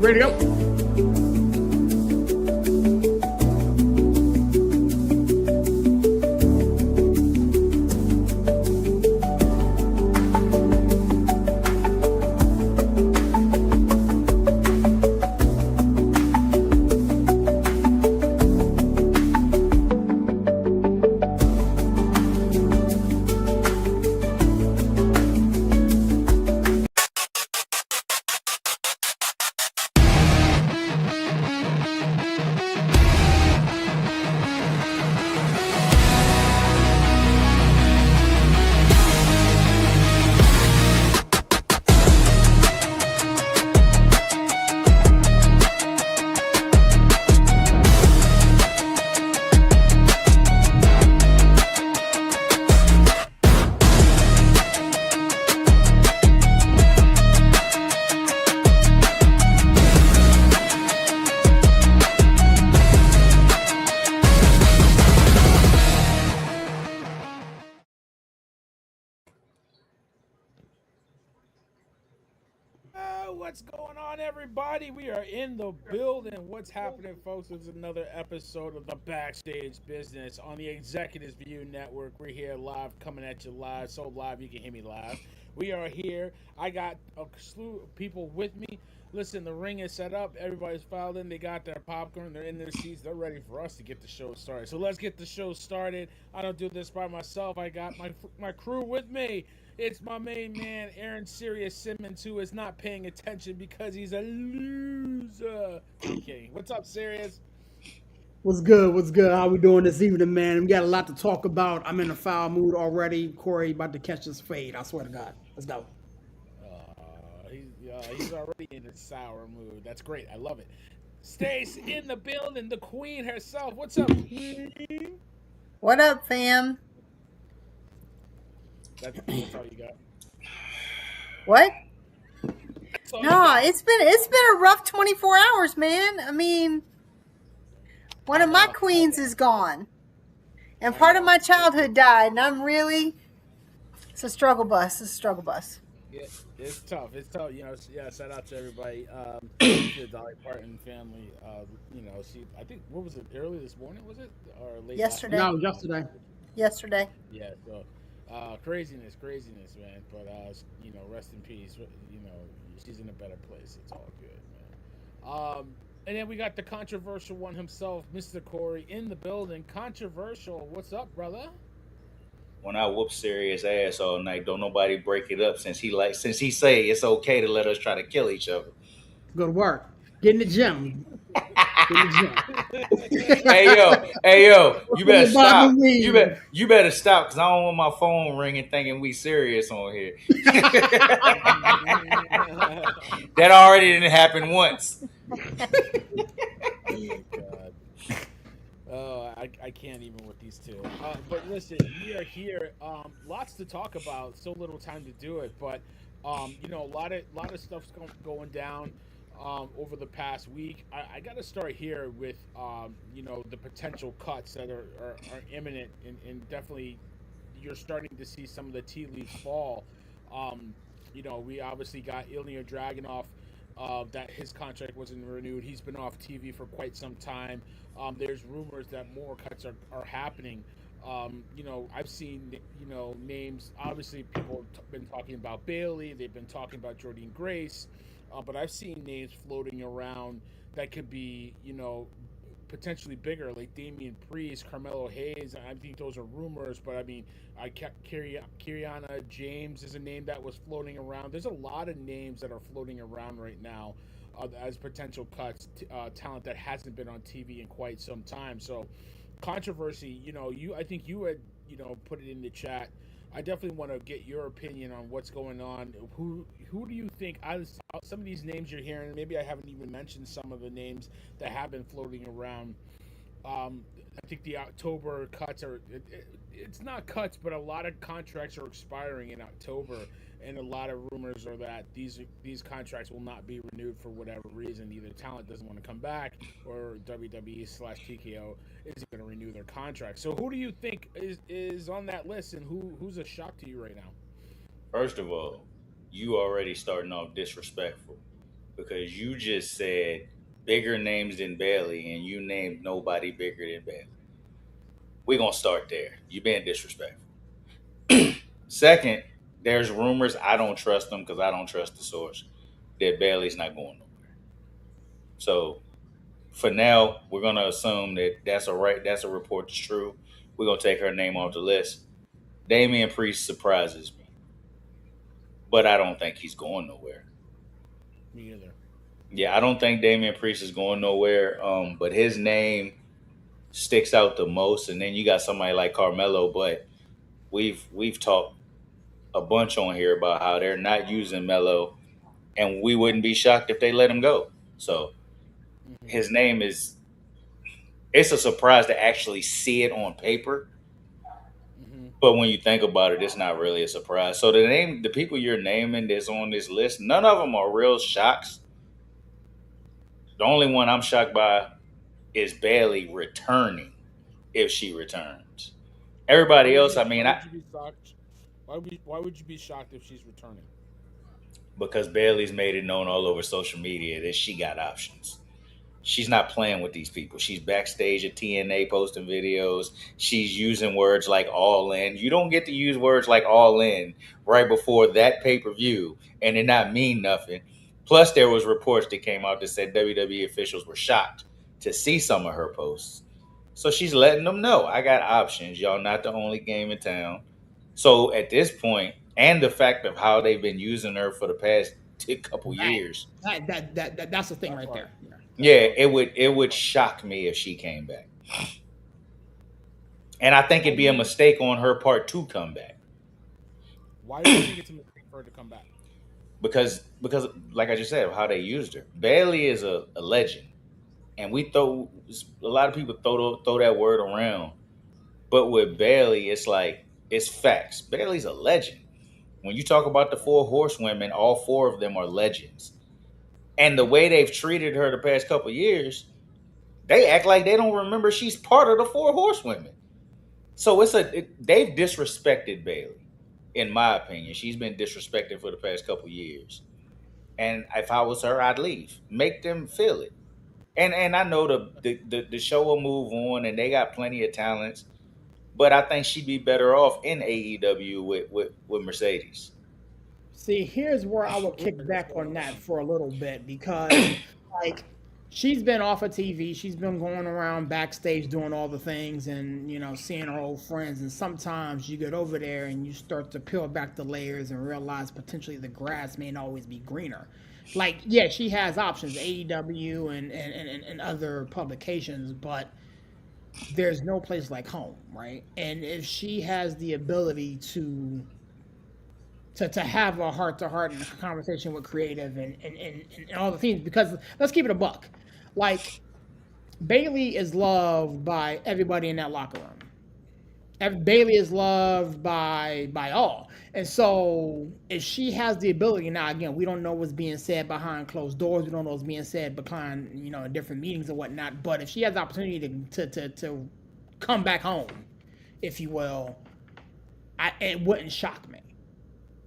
Ready to go? What's going on, everybody? We are in the building. What's happening, folks? It's another episode of the Backstage Business on the Executives View Network. We're here live, coming at you live, so live you can hear me live. We are here. I got a slew of people with me. Listen, the ring is set up. Everybody's filed in. They got their popcorn. They're in their seats. They're ready for us to get the show started. So let's get the show started. I don't do this by myself. I got my crew with me. It's my main man, Aaron Sirius Simmons, who is not paying attention because he's a loser. Okay, what's up, Sirius? What's good? What's good? How we doing this evening, man? We got a lot to talk about. I'm in a foul mood already. Corey about to catch this fade. I swear to God. Let's go. He's already in a sour mood. That's great. I love it. Stace in the building, the queen herself. What's up, queen? What up, fam? That's all you got. What? No, it's been a rough 24 hours, man. I mean, one of my queens is gone, and part of my childhood died, and it's a struggle bus. It's a struggle bus. Yeah, it's tough. It's tough. You know, yeah. Shout out to everybody. The Dolly Parton family. You know, I think, what was it? Early this morning, was it, or late? Yesterday. No, yesterday. Yesterday. Yeah. So. Craziness, man. But you know, rest in peace. You know, she's in a better place. It's all good, man. And then we got the controversial one himself, Mr. Corey, in the building. Controversial. What's up, brother? When I whoop Sirius ass all night, don't nobody break it up since he say it's okay to let us try to kill each other. Go to work. Get in the gym. Hey yo, you better stop. You better stop, because I don't want my phone ringing thinking we serious on here. That already didn't happen once. Oh, God. I can't even with these two. But listen, we are here. Lots to talk about. So little time to do it. But you know, a lot of stuff's going down. Over the past week, I got to start here with you know, the potential cuts that are imminent, and definitely you're starting to see some of the tea leaves fall. You know, we obviously got Ilya Dragunov, that his contract wasn't renewed. He's been off TV for quite some time. There's rumors that more cuts are happening. You know, I've seen, you know, names. Obviously, people have been talking about Bailey. They've been talking about Jordynne Grace. But I've seen names floating around that could be, you know, potentially bigger, like Damian Priest, Carmelo Hayes. I think those are rumors, but I mean, Kiriana James is a name that was floating around. There's a lot of names that are floating around right now as potential cuts, talent that hasn't been on TV in quite some time. So, controversy. You know, I think you had, you know, put it in the chat. I definitely want to get your opinion on what's going on. Who do you think, some of these names you're hearing, maybe I haven't even mentioned some of the names that have been floating around. I think the October cuts it's not cuts, but a lot of contracts are expiring in October, and a lot of rumors are that these contracts will not be renewed for whatever reason. Either talent doesn't want to come back, or WWE/TKO isn't going to renew their contract. So who do you think is on that list, and who's a shock to you right now? First of all, you already starting off disrespectful. because you just said bigger names than Bailey, and you named nobody bigger than Bailey. We're gonna start there. You being disrespectful. Second, there's rumors. I don't trust them because I don't trust the source. That Bailey's not going nowhere. So for now, we're gonna assume that that's a report that's true. We're gonna take her name off the list. Damian Priest surprises me, but I don't think he's going nowhere. Me either. Yeah, I don't think Damian Priest is going nowhere. But his name sticks out the most. And then you got somebody like Carmelo, but we've talked a bunch on here about how they're not using Melo, and we wouldn't be shocked if they let him go. So his name is it's a surprise to actually see it on paper. But when you think about it, it's not really a surprise. So the people you're naming that's on this list, none of them are real shocks. The only one I'm shocked by is Bailey returning, if she returns. Everybody else, I mean, Why would you be shocked if she's returning? because Bailey's made it known all over social media that she got options. She's not playing with these people. She's backstage at TNA posting videos. She's using words like all in. You don't get to use words like all in right before that pay-per-view and it not mean nothing. Plus, there was reports that came out that said WWE officials were shocked to see some of her posts. So she's letting them know, I got options. Y'all not the only game in town. So at this point, and the fact of how they've been using her for the past couple years. That's the thing right there. Yeah, it would shock me if she came back. And I think it'd be a mistake on her part to come back. Why do you think it's a mistake for her to come back? Because like I just said, how they used her. Bailey is a legend. And a lot of people throw that word around. But with Bailey, it's like, it's facts. Bailey's a legend. When you talk about the 4 horsewomen, all 4 of them are legends. And the way they've treated her the past couple of years, they act like they don't remember she's part of the 4 horsewomen. So they've disrespected Bailey, in my opinion. She's been disrespected for the past couple of years. And if I was her, I'd leave. Make them feel it. And I know the show will move on, and they got plenty of talents. But I think she'd be better off in AEW with Mercedes. See, here's where I would kick back on that for a little bit because, like, she's been off of TV. She's been going around backstage doing all the things and, seeing her old friends. And sometimes you get over there and you start to peel back the layers and realize potentially the grass may not always be greener. Like, yeah, she has options, AEW and other publications, but there's no place like home, right? And if she has the ability to have a heart-to-heart and a conversation with creative and all the things, because let's keep it a buck. Like, Bailey is loved by everybody in that locker room. Bailey is loved by all. And so if she has the ability, now again, we don't know what's being said behind closed doors. We don't know what's being said behind, in different meetings and whatnot. But if she has the opportunity to come back home, if you will, it wouldn't shock me.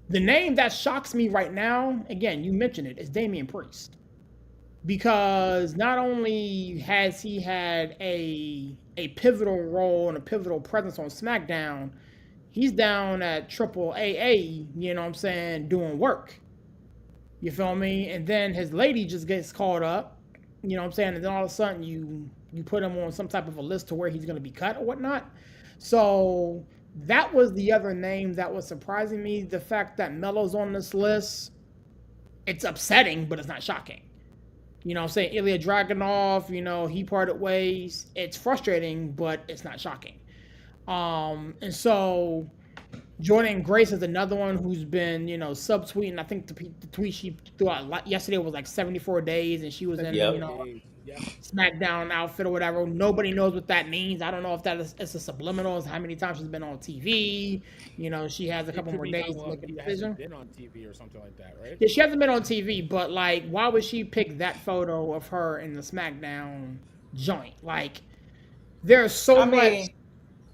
The name that shocks me right now, again, you mentioned it, is Damian Priest. Because not only has he had a pivotal role and a pivotal presence on SmackDown, he's down at Triple AA, doing work. You feel me? And then his lady just gets called up, and then all of a sudden you put him on some type of a list to where he's going to be cut or whatnot. So that was the other name that was surprising me. The fact that Melo's on this list, it's upsetting, but it's not shocking. Ilya Dragunov, he parted ways. It's frustrating, but it's not shocking. And so Jordan Grace is another one who's been, subtweeting. I think the tweet she threw out yesterday was like 74 days, and she was in, SmackDown outfit or whatever. Nobody knows what that means. I don't know if that is it's a subliminal. How many times she's been on TV? She has a couple more days to make a decision. Been on TV or something like that, right? Yeah, she hasn't been on TV, but like, why would she pick that photo of her in the SmackDown joint? Like, there's so much.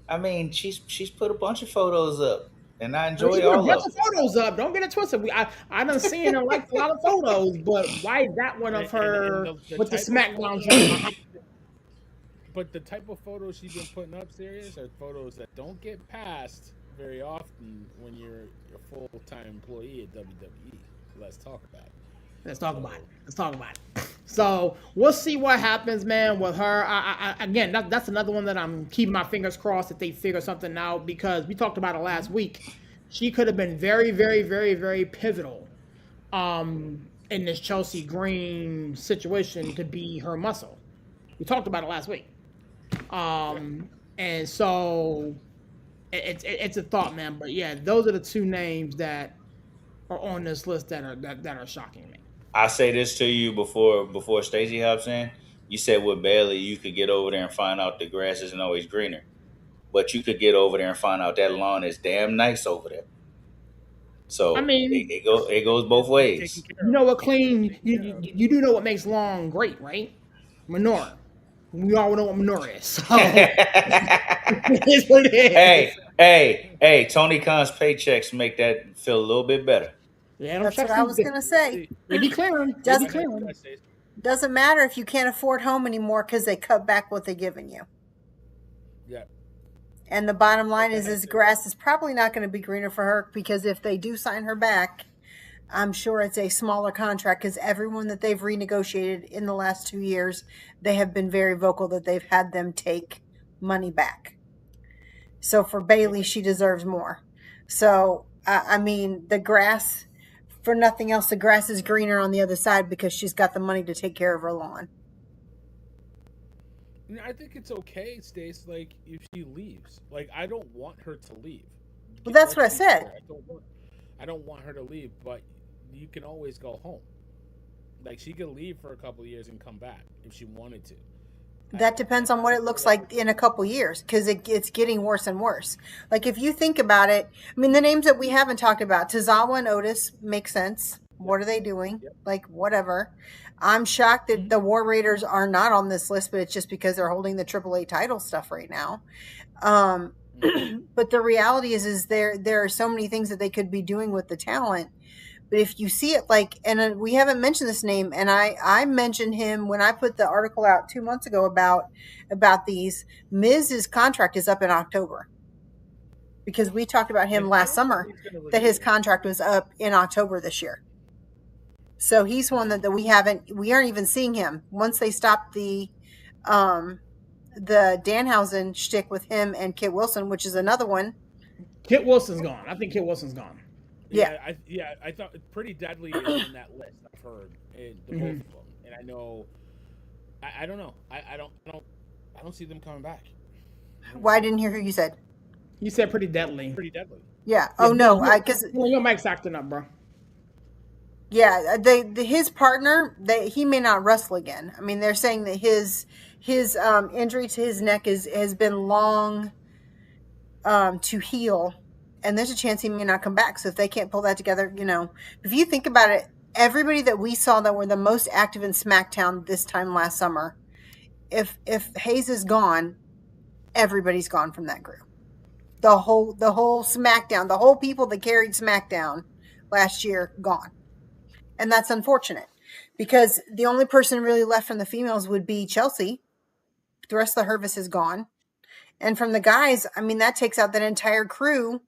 I mean, she's put a bunch of photos up and I I mean, she enjoy put a all bunch of of them. photos up. Don't get it twisted. I done seen and liked a lot of photos, but why that one of And her the with the type of SmackDown photos, joint? but the type of photos she's been putting up, serious, are photos that don't get passed very often when you're a full time employee at WWE. Let's talk about it. Let's talk about it. Let's talk about it. So we'll see what happens, man, with her. Again, that's another one that I'm keeping my fingers crossed that they figure something out, because we talked about it last week. She could have been very, very, very, very pivotal in this Chelsea Green situation to be her muscle. We talked about it last week. And so it's a thought, man. But yeah, those are the two names that are on this list that are shocking me. I say this to you before Stacey hops in. You said with Bailey, you could get over there and find out the grass isn't always greener, but you could get over there and find out that lawn is damn nice over there. I So mean, it goes both ways. you know what clean you do know what makes lawn great, right? Manure. We all know what manure is. So it's what it is. hey! Tony Khan's paychecks make that feel a little bit better. Yeah, That's what I was gonna say. They be clearing. Doesn't matter if you can't afford home anymore because they cut back what they're giving you. Yeah. And the bottom line is grass is probably not going to be greener for her, because if they do sign her back, I'm sure it's a smaller contract, because everyone that they've renegotiated in the last 2 years, they have been very vocal that they've had them take money back. So for Bailey, she deserves more. So, I mean, the grass, for nothing else, the grass is greener on the other side because she's got the money to take care of her lawn. I think it's okay, Stace, like, if she leaves. Like, I don't want her to leave. Well, that's what I said. I don't want her to leave, but you can always go home. Like, she could leave for a couple of years and come back if she wanted to. That depends on what it looks like in a couple years, because it's getting worse and worse. Like, if you think about it, I mean, the names that we haven't talked about, Tozawa and Otis, make sense. What are they doing? Like, whatever. I'm shocked that the War Raiders are not on this list, but it's just because they're holding the AAA title stuff right now. But the reality is there are so many things that they could be doing with the talent. But if you see it, like, and we haven't mentioned this name, and I mentioned him when I put the article out 2 months ago about these. Miz's contract is up in October, because we talked about him last summer, that his contract was up in October this year. So he's one that we aren't even seeing him. Once they stopped the Danhausen shtick with him and Kit Wilson, which is another one. Kit Wilson's gone. I think Kit Wilson's gone. I thought Pretty Deadly is on that list. I've heard the both of them, and I know. I don't know. I don't see them coming back. Well, I didn't hear who you said. You said Pretty Deadly. Pretty Deadly. Yeah. Oh no, because your mic's acting up, bro. Yeah, his partner, he may not wrestle again. I mean, they're saying that his injury to his neck has been long to heal, and there's a chance he may not come back. So if they can't pull that together, if you think about it, everybody that we saw that were the most active in SmackDown this time last summer, if Hayes is gone, everybody's gone from that group. The whole SmackDown, the whole people that carried SmackDown last year, gone. And that's unfortunate, because the only person really left from the females would be Chelsea. The rest of the Hervis is gone. And from the guys, I mean, that takes out that entire crew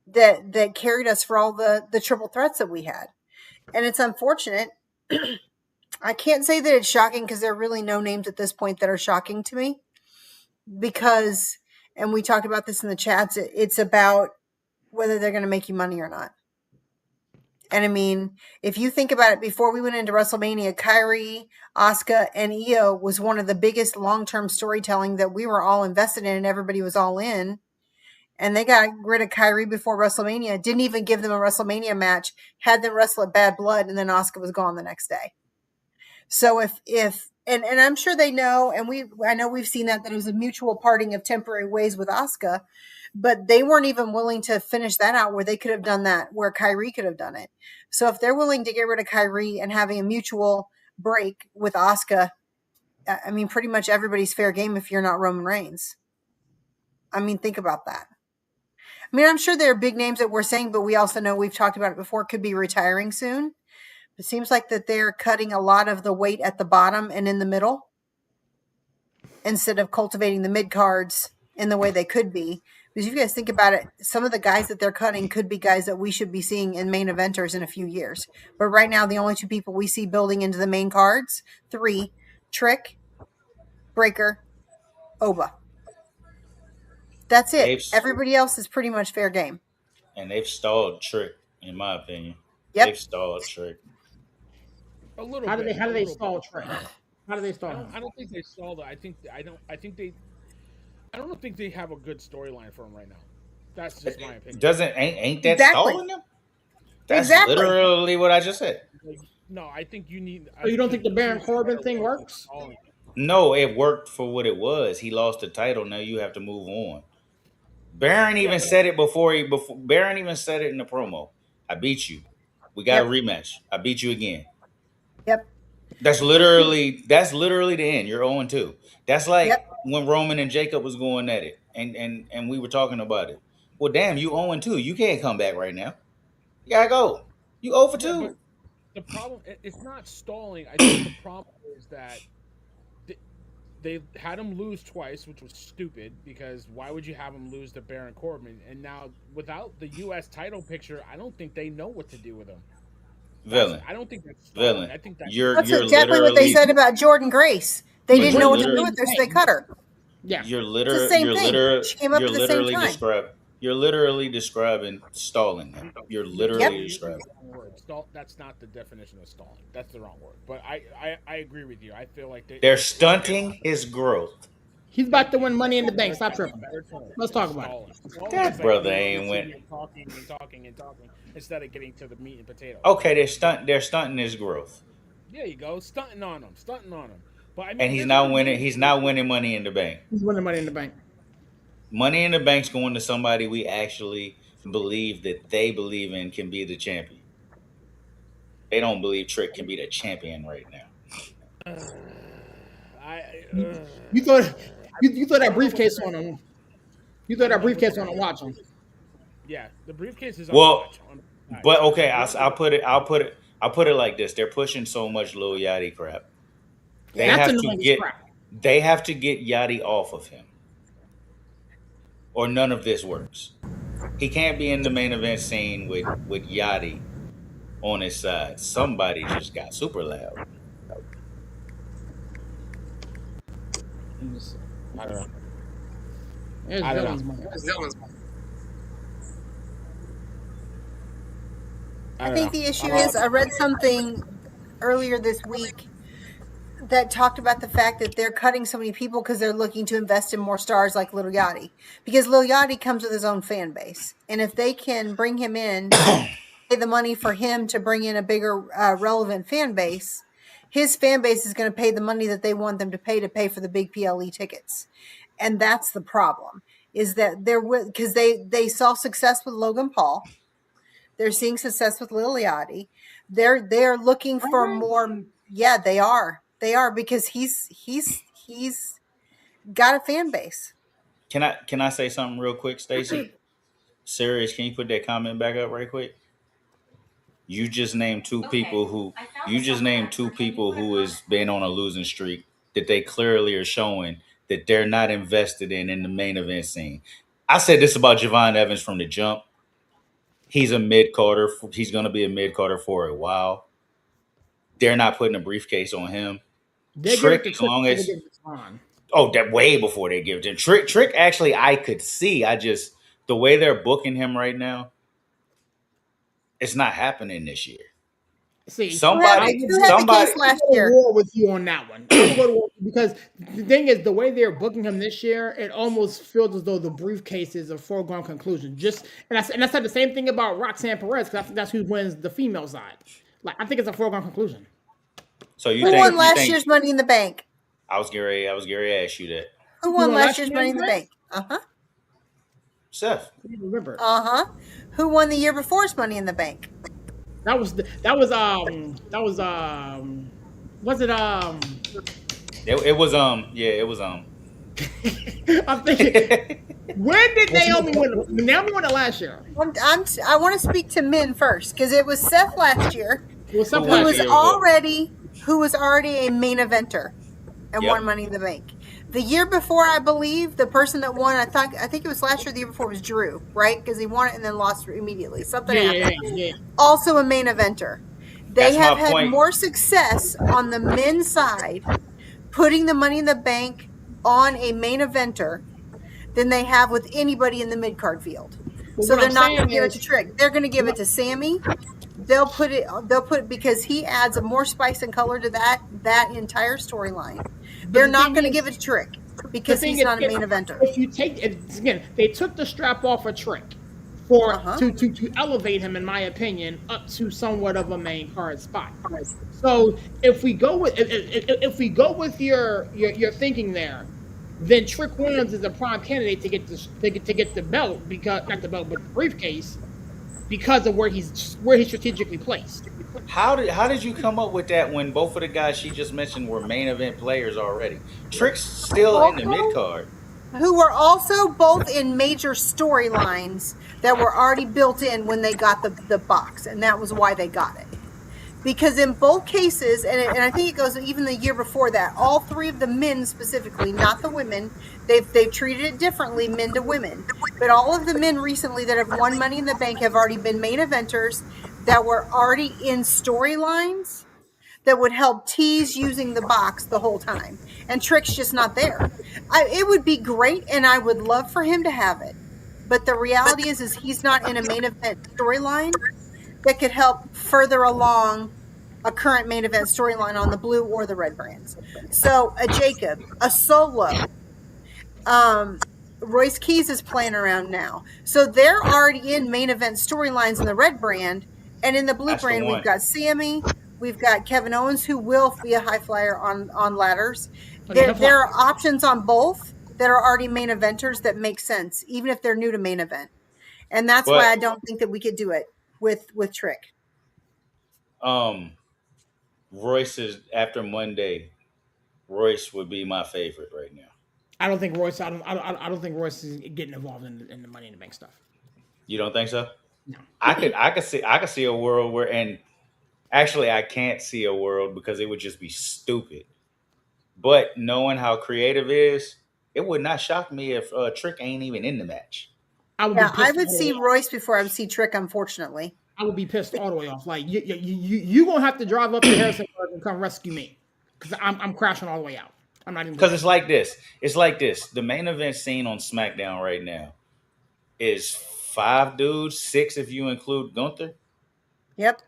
that carried us for all the triple threats that we had. And it's unfortunate. I can't say that it's shocking, because there are really no names at this point that are shocking to me. Because, and we talked about this in the chats, it's about whether they're going to make you money or not. And I mean, if you think about it, before we went into WrestleMania, Kyrie, Asuka, and Io was one of the biggest long-term storytelling that we were all invested in, and everybody was all in. And they got rid of Kyrie before WrestleMania, didn't even give them a WrestleMania match, had them wrestle at Bad Blood, and then Asuka was gone the next day. So and I'm sure they know, and I know we've seen that it was a mutual parting of temporary ways with Asuka, but they weren't even willing to finish that out where they could have done that, where Kyrie could have done it. So if they're willing to get rid of Kyrie and having a mutual break with Asuka, I mean, pretty much everybody's fair game if you're not Roman Reigns. I mean, think about that. I I mean, I'm sure there are big names that we're saying, but we also know, we've talked about it before, could be retiring soon. It seems like that they're cutting a lot of the weight at the bottom and in the middle instead of cultivating the mid cards in the way they could be. Because if you guys think about it, some of the guys that they're cutting could be guys that we should be seeing in main eventers in a few years. But right now, the only two people we see building into the main cards, 3, Trick, Breaker, Oba. That's it. Everybody else is pretty much fair game. And they've stalled Trick, in my opinion. Yep. They've stalled Trick. A little How bit. do they stall Trick? How do they stall? I don't think they stalled it. I don't think they have a good storyline for him right now. That's just my opinion. Ain't that stalling them? That's literally what I just said. No, I think you need. So you don't think the Baron Corbin thing works? No, it worked for what it was. He lost the title. Now you have to move on. Baron even said it before Baron even said it in the promo. I beat you. We got a rematch. I beat you again. Yep. That's literally the end. You're 0-2. That's like when Roman and Jacob was going at it, and we were talking about it. Well, damn, you 0-2. You can't come back right now. You gotta go. You 0-2. The problem, it's not stalling. I think the problem is that they had him lose twice, which was stupid, because why would you have him lose to Baron Corbin? And now, without the U.S. title picture, I don't think they know what to do with him. Villain. I don't think that's stalling. Villain. I think that's exactly what they said about Jordan Grace. They didn't know what to do with her, so they cut her. Yeah. She came up at the same time. You're literally describing stalling him. You're literally describing. That's not the definition of stalling. That's the wrong word. But I agree with you. I feel like they're stunting his growth. He's about to win Money in the Bank. Stop tripping. Let's talk about it. That brother ain't winning. Talking instead of getting to the meat and potatoes. Okay, they're stunting his growth. There you go, stunting on him. But I mean, and he's not winning. He's not winning Money in the Bank. He's winning Money in the Bank. Money in the Bank's going to somebody we actually believe that they believe in can be the champion. They don't believe Trick can be the champion right now. You throw that briefcase on him. You throw that briefcase on him. Watch him. Yeah, the briefcase is on. Well, but okay, I'll put it like this: they're pushing so much Lil Yachty crap. They have to get Yachty off of him, or none of this works. He can't be in the main event scene with Yachty on his side. Somebody just got super loud. I don't know. I think the issue is, I read something earlier this week that talked about the fact that they're cutting so many people because they're looking to invest in more stars like Lil Yachty. Because Lil Yachty comes with his own fan base. And if they can bring him in, pay the money for him to bring in a bigger relevant fan base, his fan base is going to pay the money that they want them to pay for the big PLE tickets. And that's the problem, is that because they saw success with Logan Paul. They're seeing success with Lil Yachty. They're looking for more. Yeah, they are. They are, because he's got a fan base. Can I say something real quick, Stacey? Serious, can you put that comment back up right quick? You just named two people who has been on a losing streak that they clearly are showing that they're not invested in the main event scene. I said this about Javon Evans from the jump. He's a mid-carder. He's going to be a mid-carder for a while. They're not putting a briefcase on him. Trick, as long as that way before they give it to him. Trick, actually, I could see. The way they're booking him right now, it's not happening this year. See, somebody last year. War with you on that one. Because the thing is, the way they're booking him this year, it almost feels as though the briefcase is a foregone conclusion. And I said the same thing about Roxanne Perez, because I think that's who wins the female side. Like, I think it's a foregone conclusion. So who won last year's Money in the Bank? I was Gary to ask you that. Who won last year's Money in the Bank? Seth. Remember? Who won the year before's Money in the Bank? Was it it was I'm thinking When did Naomi win? Naomi won it last year. I want to speak to men first because it was Seth last year, It was something who last was year. already a main eventer and won Money in the Bank. The year before, I believe, the person that won, I think it was last year, the year before, was Drew, right? Because he won it and then lost immediately. Something happened. Yeah. Also a main eventer. They That's have my had point. more success on the men's side putting the Money in the Bank on a main eventer than they have with anybody in the mid-card field. Well, so what they're I'm not saying going to give it is- to Trick. They're going to give it to Sammy. They'll put it because he adds a more spice and color to that entire storyline. They're not going to give it to Trick because he's not a main eventer. If you take it again, they took the strap off a Trick for to elevate him, in my opinion, up to somewhat of a main card spot. So if we go with your thinking there, then Trick Williams is a prime candidate to get the belt, because not the belt but the briefcase, because of where he's strategically placed. How did you come up with that when both of the guys she just mentioned were main event players already? Trick's still in the mid card. Who were also both in major storylines that were already built in when they got the box, and that was why they got it. Because in both cases, and I think it goes even the year before that, all three of the men specifically, not the women, they've treated it differently, men to women. But all of the men recently that have won Money in the Bank have already been main eventers that were already in storylines that would help tease using the box the whole time. And Trick's just not there. It would be great, and I would love for him to have it. But the reality is he's not in a main event storyline that could help further along a current main event storyline on the blue or the red brands. So a Jacob, a Solo, Royce Keys is playing around now. So they're already in main event storylines in the red brand, and in the blue brand we've got Sammy, we've got Kevin Owens, who will be a high flyer on ladders. There are options on both that are already main eventers that make sense, even if they're new to main event. And that's why I don't think that we could do it with Trick. Royce is after Monday. Royce would be my favorite right now. I don't think Royce. I don't think Royce is getting involved in the Money in the Bank stuff. You don't think so? No. I could see a world where, and actually I can't see a world because it would just be stupid. But knowing how creative is, it would not shock me if Trick ain't even in the match. I would see Royce before I would see Trick, unfortunately. I would be pissed all the way off. Like you gonna have to drive up to Harrisonburg and come rescue me, because I'm crashing all the way out. I'm not even. Because it's like this. It's like this. The main event scene on SmackDown right now is 5 dudes, 6 if you include Gunther. Yep.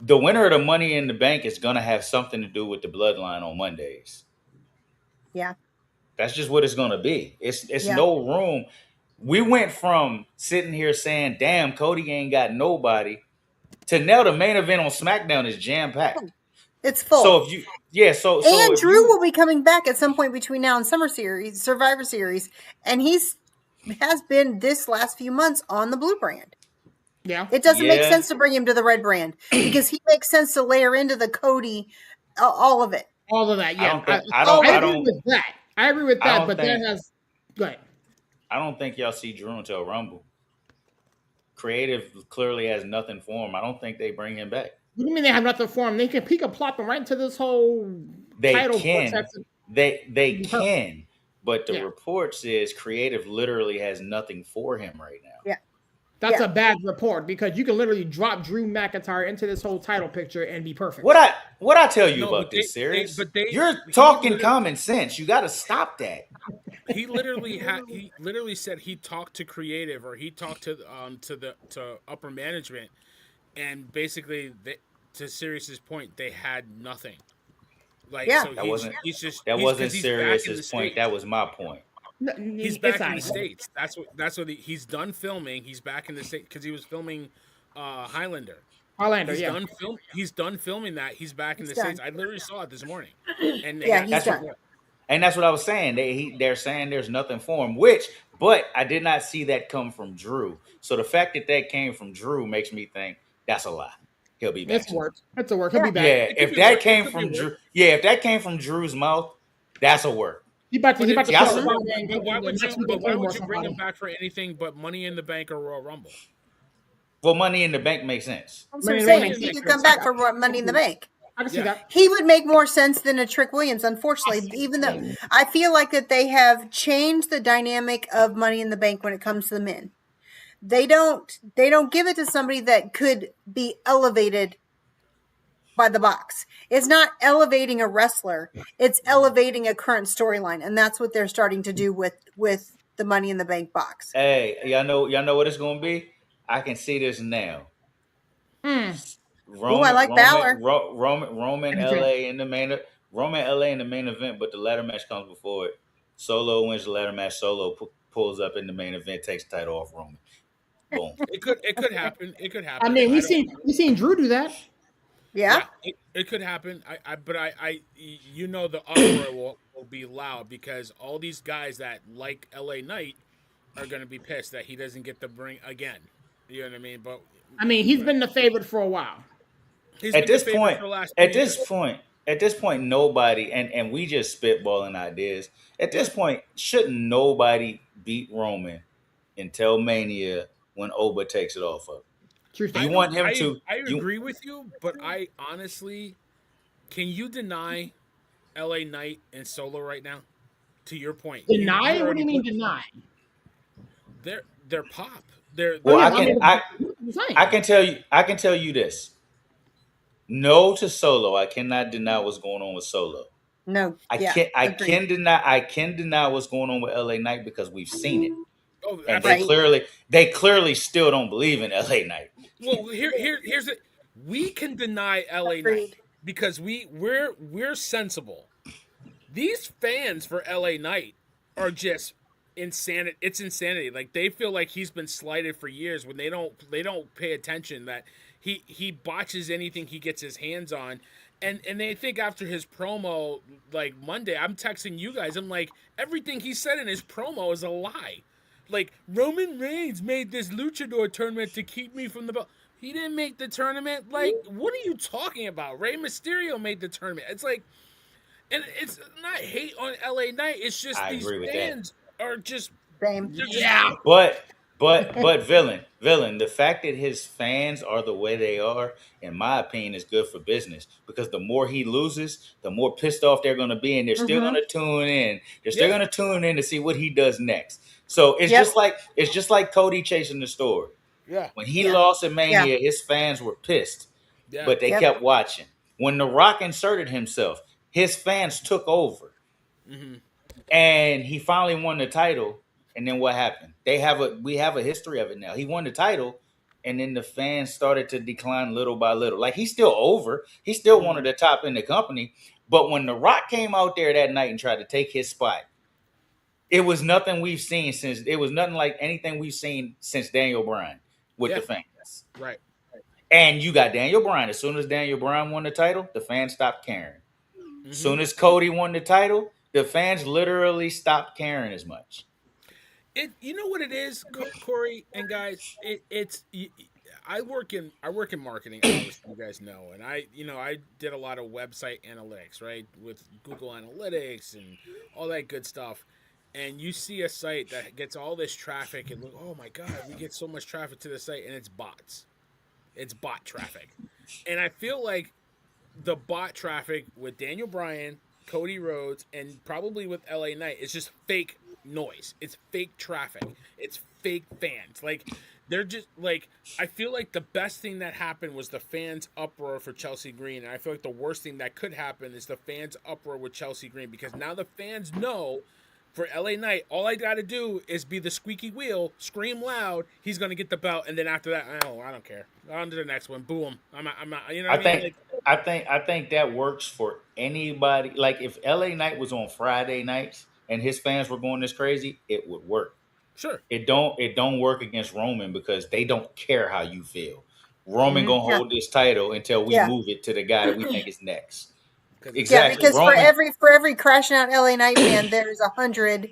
The winner of the Money in the Bank is gonna have something to do with the Bloodline on Mondays. Yeah. That's just what it's gonna be. It's no room. We went from sitting here saying, damn, Cody ain't got nobody, to now the main event on SmackDown is jam-packed. It's full. So if you and Drew will be coming back at some point between now and Survivor Series, and has been this last few months on the blue brand. Yeah. It doesn't make sense to bring him to the red brand because he makes sense to layer into the Cody all of it. All of that, yeah. I agree with that. I agree with that, but that has. Go ahead. I don't think y'all see Drew until Rumble. Creative clearly has nothing for him. I don't think they bring him back. What do you mean they have nothing for him? He could plop him right into this whole title. They can, but the reports is Creative literally has nothing for him right now. Yeah. That's a bad report, because you can literally drop Drew McIntyre into this whole title picture and be perfect. What I tell you about this series? You're talking common sense. You got to stop that. He literally said he talked to Creative, or he talked to upper management, and basically to Sirius's point, they had nothing. So that wasn't Sirius's point. That was my point. He's back in the States. That's what he's done filming. He's back in the States because he was filming Highlander. He's done filming that. He's back in the States. I literally saw it this morning. And he's done. And that's what I was saying. They're saying there's nothing for him, but I did not see that come from Drew. So the fact that came from Drew makes me think that's a lie. He'll be back. That's a work. He'll be back. Yeah, if that came from Drew, if that came from Drew's mouth, that's a work. He about to But start Yasa. Friday, why and would next you? week they But why claim would you bring him somebody. back for anything but Money in the Bank or Royal Rumble? Well, Money in the Bank makes sense. That's what I'm Money in the saying. Bank He makes could sense. come back for Money in the Bank. I can see Yeah. that. He would make more sense than a Trick Williams, unfortunately. Even though I feel like that they have changed the dynamic of Money in the Bank when it comes to the men. They don't give it to somebody that could be elevated by the box. It's not elevating a wrestler. It's elevating a current storyline, and that's what they're starting to do with the Money in the Bank box. Hey, y'all know what it's gonna be? I can see this now. Ooh, I like Balor. Roman Me too. LA in the Roman LA in the main event, but the ladder match comes before it. Solo wins the ladder match. Solo pulls up in the main event, takes the title off Roman. Boom. It could happen. It could happen. I mean, we don't- seen Drew do that. Yeah. it could happen. But you know, the uproar will be loud because all these guys that like LA Knight are going to be pissed that he doesn't get the ring again. You know what I mean? But I mean, he's been the favorite for a while. he's At been this the favorite point, for the last at 3 this years. point, nobody and we just spitballing ideas. At this point, shouldn't nobody beat Roman until Mania when Oba takes it off of? True You story. want him I to? agree with you, but I honestly, can you deny LA Knight and Solo right now? To your point, Deny? you What do you mean put- deny? They're pop. They're Well, yeah, I can I can tell you this. No to Solo. I cannot deny what's going on with Solo. No. I can deny what's going on with LA Knight because we've seen it. Oh, And absolutely. they clearly still don't believe in LA Knight. Well, here's it. We can deny LA Knight Agreed. because we're sensible. These fans for LA Knight are just insanity. It's insanity. Like they feel like he's been slighted for years when they don't pay attention that he botches anything he gets his hands on. And they think after his promo, like Monday, I'm texting you guys. I'm like, everything he said in his promo is a lie. Like Roman Reigns made this luchador tournament to keep me from the belt. He didn't make the tournament. Like, what are you talking about? Rey Mysterio made the tournament. It's like, and it's not hate on LA Knight. It's just I these agree with fans are just Same. Yeah. But villain, the fact that his fans are the way they are, in my opinion, is good for business because the more he loses, the more pissed off they're going to be, and they're still going to tune in. They're still going to tune in to see what he does next. So it's just like Cody chasing the story. Yeah. When he lost at Mania, his fans were pissed, but they kept watching. When The Rock inserted himself, his fans took over, and he finally won the title. And then what happened? We have a history of it now. He won the title, and then the fans started to decline little by little. Like he's still over. He's still one of the top in the company. But when The Rock came out there that night and tried to take his spot, it was nothing we've seen since. It was nothing like anything we've seen since Daniel Bryan with the fans. Right. And you got Daniel Bryan. As soon as Daniel Bryan won the title, the fans stopped caring. As soon as Cody won the title, the fans literally stopped caring as much. You know what it is, Corey and guys. I work in marketing, obviously, you guys know, and I did a lot of website analytics, right, with Google Analytics and all that good stuff. And you see a site that gets all this traffic, and look, oh my god, we get so much traffic to the site, and it's bots. It's bot traffic, and I feel like the bot traffic with Daniel Bryan, Cody Rhodes, and probably with LA Knight is just fake noise. It's fake traffic. It's fake fans. Like they're just like, I feel like the best thing that happened was the fans uproar for Chelsea Green, and I feel like the worst thing that could happen is the fans uproar with Chelsea Green because now the fans know for LA Knight, all I got to do is be the squeaky wheel, scream loud, he's going to get the belt, and then after that, I don't care. On to the next one. Boom. I'm not, you know what I mean? I think that works for anybody. Like if LA Knight was on Friday nights and his fans were going this crazy, it would work. Sure. It don't work against Roman because they don't care how you feel. Roman gonna hold this title until we move it to the guy that we think is next. Exactly. Yeah, because for every crashing out LA Knight fan, there's 100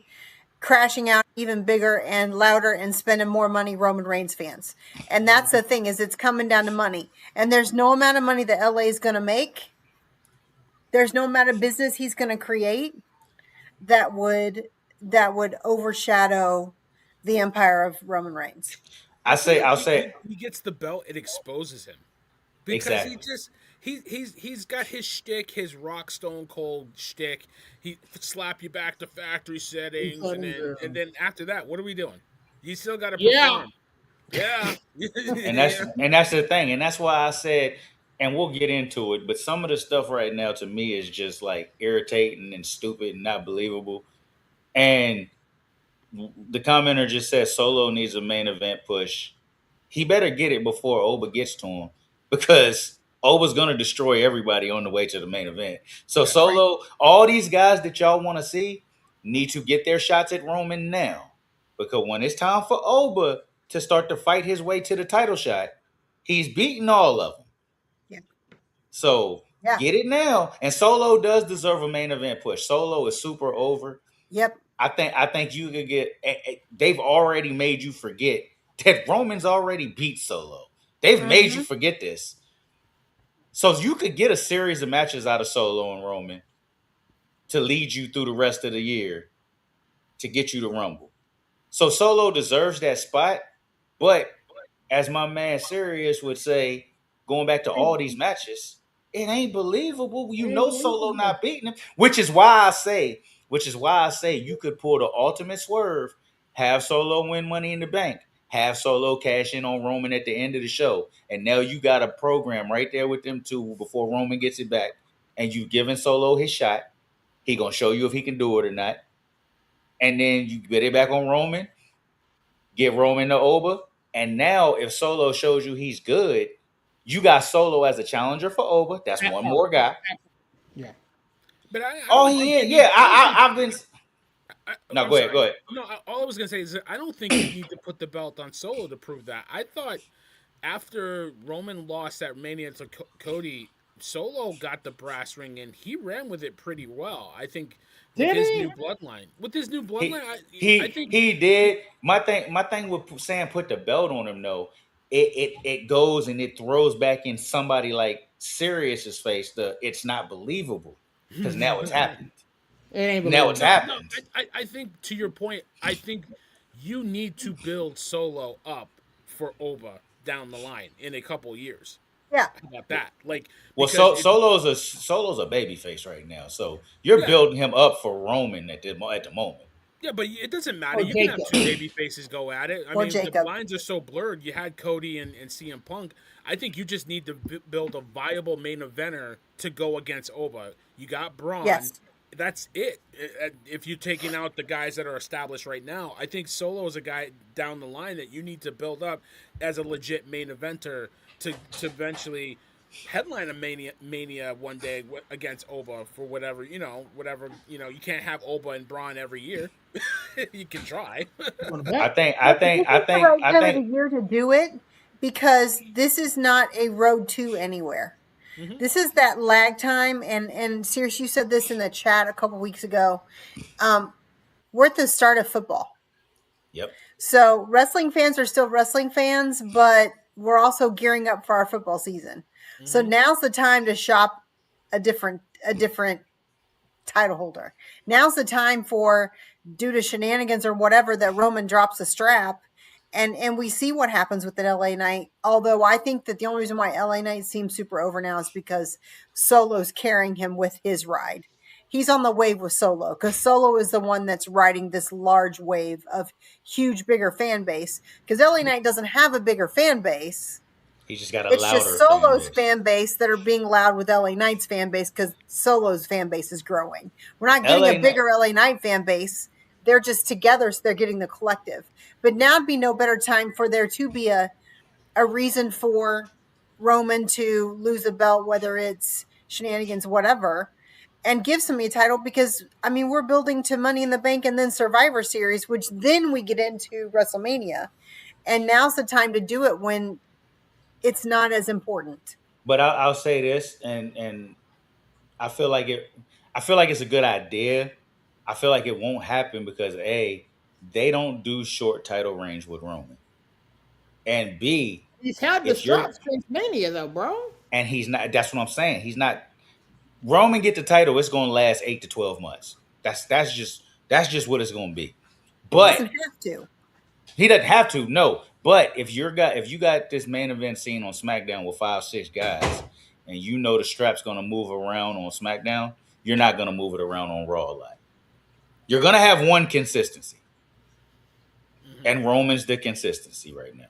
crashing out even bigger and louder and spending more money Roman Reigns fans. And that's the thing, is it's coming down to money. And there's no amount of money that LA is going to make. There's no amount of business he's going to create that would overshadow the empire of Roman Reigns. I'll If say he gets the belt, it exposes him because exactly. he's got his shtick, his rock stone cold shtick. He slap you back to factory settings, and then after that, what are we doing? You still got to Yeah. perform. Yeah, And that's the thing, and that's why I said, and we'll get into it. But some of the stuff right now to me is just like irritating and stupid and not believable. And the commenter just said Solo needs a main event push. He better get it before Oba gets to him because Oba's gonna destroy everybody on the way to the main event. So Yeah. Solo, all these guys that y'all want to see need to get their shots at Roman now. Because when it's time for Oba to start to fight his way to the title shot, he's beaten all of them. Yeah. So Yeah. get it now. And Solo does deserve a main event push. Solo is super over. Yep. I think you could get. They've already made you forget that Roman's already beat Solo. They've made you forget this. So you could get a series of matches out of Solo and Roman to lead you through the rest of the year to get you to Rumble. So Solo deserves that spot, but as my man Sirius would say, going back to all these matches, it ain't believable. You know Solo not beating him, which is why I say you could pull the ultimate swerve, have Solo win Money in the Bank, have Solo cash in on Roman at the end of the show, and now you got a program right there with them two before Roman gets it back, and you've given Solo his shot. He gonna show you if he can do it or not, and then you get it back on Roman, get Roman to Oba, and now if Solo shows you he's good, you got Solo as a challenger for Oba. That's one more guy. Yeah. But I've been. No, go ahead. No, all I was gonna say is that I don't think you need to put the belt on Solo to prove that. I thought after Roman lost that Mania to Cody, Solo got the brass ring and he ran with it pretty well. I think with his new bloodline, I think he did. My thing with saying put the belt on him though, it goes and it throws back in somebody like Sirius's face. It's not believable because now it's happened. It ain't Now it's happened. No, I think to your point, I think you need to build Solo up for Oba down the line in a couple years. Yeah. How about that? Like, well, Solo's a baby face right now, so you're building him up for Roman at the moment. Yeah, but it doesn't matter. You can have two baby faces go at it. I mean, Jacob. the lines are so blurred. You had Cody and CM Punk. I think you just need to build a viable main eventer to go against Oba. You got Bron. Yes. That's it. If you're taking out the guys that are established right now, I think Solo is a guy down the line that you need to build up as a legit main eventer to eventually headline a mania one day against Oba for whatever. You can't have Oba and Braun every year. You can try. I think the year to do it because this is not a road to anywhere. Mm-hmm. This is that lag time, and Sirius, you said this in the chat a couple weeks ago. We're at the start of football. Yep. So wrestling fans are still wrestling fans, but we're also gearing up for our football season. Mm-hmm. So now's the time to shop a different title holder. Now's the time for, due to shenanigans or whatever, that Roman drops a strap. And we see what happens with the LA Knight. Although I think that the only reason why LA Knight seems super over now is because Solo's carrying him with his ride. He's on the wave with Solo because Solo is the one that's riding this large wave of huge, bigger fan base. Because LA Knight doesn't have a bigger fan base. He's just got a louder fan base. It's just Solo's fan base that are being loud with LA Knight's fan base because Solo's fan base is growing. We're not getting a bigger LA Knight fan base. They're just together, so they're getting the collective. But now would be no better time for there to be a reason for Roman to lose a belt, whether it's shenanigans, whatever, and give somebody a title because, I mean, we're building to Money in the Bank and then Survivor Series, which then we get into WrestleMania. And now's the time to do it when it's not as important. But I'll say this, and I feel like it's a good idea. I feel like it won't happen because A, they don't do short title reigns with Roman. And B, he's had the strap since Mania though, bro. And he's not. That's what I'm saying. He's not. Roman get the title, it's going to last 8 to 12 months. That's just what it's gonna be. He But doesn't have to. he doesn't have to, no. But if you got this main event scene on SmackDown with 5-6 guys, and you know the strap's gonna move around on SmackDown, you're not gonna move it around on Raw a lot. You're gonna have one consistency, and Roman's the consistency right now.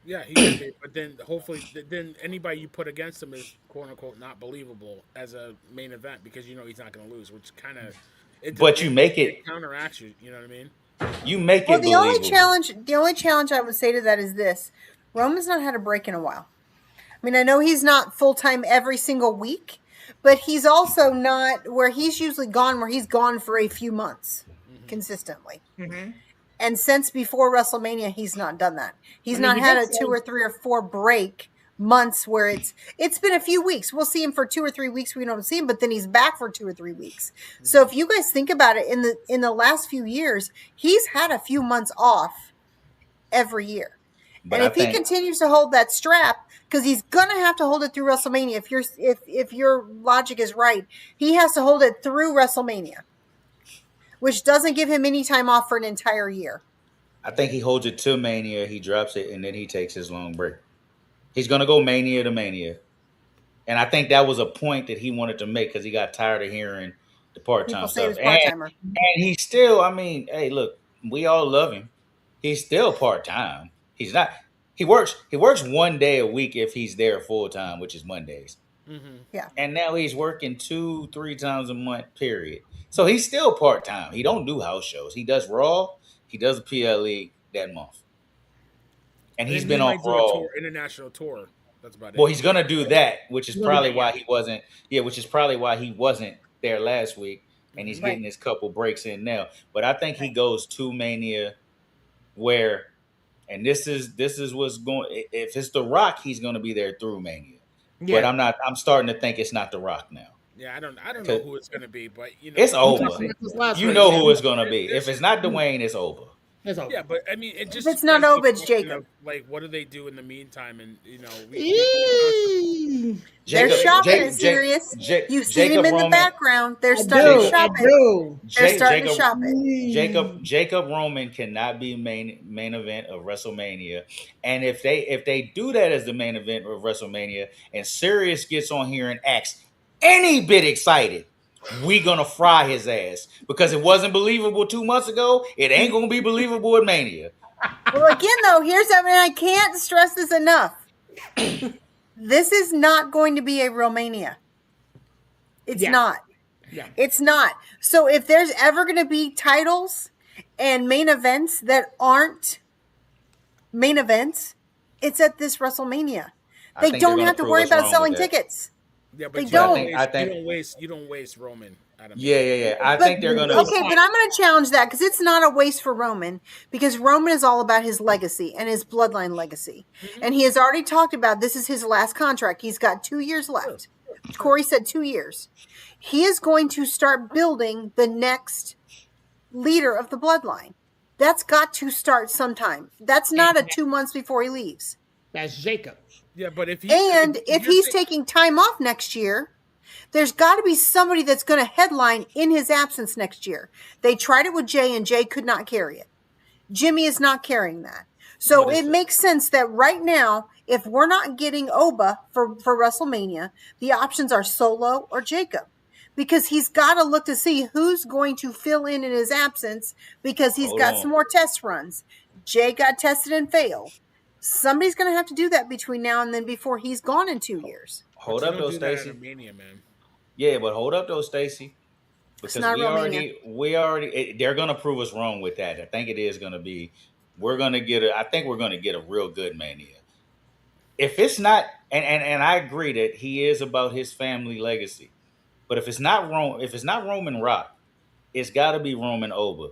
Yeah, he can be, but then hopefully, then anybody you put against him is quote unquote not believable as a main event because you know he's not going to lose, which kind of. But you make it counteracts you. You know what I mean? You make Well, it. the only challenge I would say to that is this: Roman's not had a break in a while. I mean, I know he's not full time every single week, but he's also not where he's usually gone, where he's gone for a few months consistently. Mm-hmm. And since before WrestleMania, he's not done that. He's not had a 2 or 3 or 4 break months where it's been a few weeks. We'll see him for 2 or 3 weeks. We don't see him, but then he's back for 2 or 3 weeks. So if you guys think about it, in the last few years, he's had a few months off every year. But and if he continues to hold that strap, because he's gonna have to hold it through WrestleMania. If your logic is right, he has to hold it through WrestleMania, which doesn't give him any time off for an entire year. I think he holds it to Mania, he drops it, and then he takes his long break. He's going to go Mania to Mania. And I think that was a point that he wanted to make because he got tired of hearing the part-time stuff. And he's still, I mean, hey, look, we all love him. He's still part-time. He's not, he works 1 day a week if he's there full-time, which is Mondays. Mm-hmm. Yeah. And now he's working 2-3 times a month, period. So he's still part-time. He don't do house shows. He does Raw. He does a PLE that month. And he's been on Raw. International tour. That's about it. Well, he's gonna do that, which is probably why he wasn't. Yeah, which is probably why he wasn't there last week, and he's getting his couple breaks in now. But I think he goes to Mania, where, and this is what's going. If it's The Rock, he's gonna be there through Mania. Yeah. But I'm not. I'm starting to think it's not The Rock now. Yeah, I don't know who it's gonna be, but you know, it's over. You know who it's gonna be. If it's not Dwayne, it's over. Yeah, but I mean, it just. If it's not over, it's Jacob. Like, what do they do in the meantime? And you know, they're shopping at Sirius. You've seen him in the background. They're starting to shop it. They're starting to shop it. Jacob Roman cannot be main event of WrestleMania, and if they do that as the main event of WrestleMania, and Sirius gets on here and acts any bit excited, we gonna fry his ass because it wasn't believable 2 months ago. It ain't gonna be believable at Mania. Well, again, though, I can't stress this enough. This is not going to be a real Mania. It's not. Yeah. It's not. So if there's ever going to be titles and main events that aren't main events, it's at this WrestleMania. They don't have to worry about selling tickets. Yeah, but you don't waste Roman. Yeah. I think they're going to. Okay, but I'm going to challenge that because it's not a waste for Roman because Roman is all about his legacy and his bloodline legacy. Mm-hmm. And he has already talked about this is his last contract. He's got 2 years left. Corey said 2 years. He is going to start building the next leader of the bloodline. That's got to start sometime. That's not a 2 months before he leaves. That's Jacob. Yeah, but if he's taking time off next year, there's got to be somebody that's going to headline in his absence next year. They tried it with Jay, and Jay could not carry it. Jimmy is not carrying that. So it makes sense that right now, if we're not getting Oba for WrestleMania, the options are Solo or Jacob. Because he's got to look to see who's going to fill in his absence because he's got some more test runs. Jay got tested and failed. Somebody's going to have to do that between now and then before he's gone in 2 years. Hold up, though, Stacey. Yeah, but hold up, though, Stacey. Because we already, they're going to prove us wrong with that. I think it is going to be, I think we're going to get a real good Mania. If it's not, and I agree that he is about his family legacy, but if it's not Roman Rock, it's got to be Roman Oba.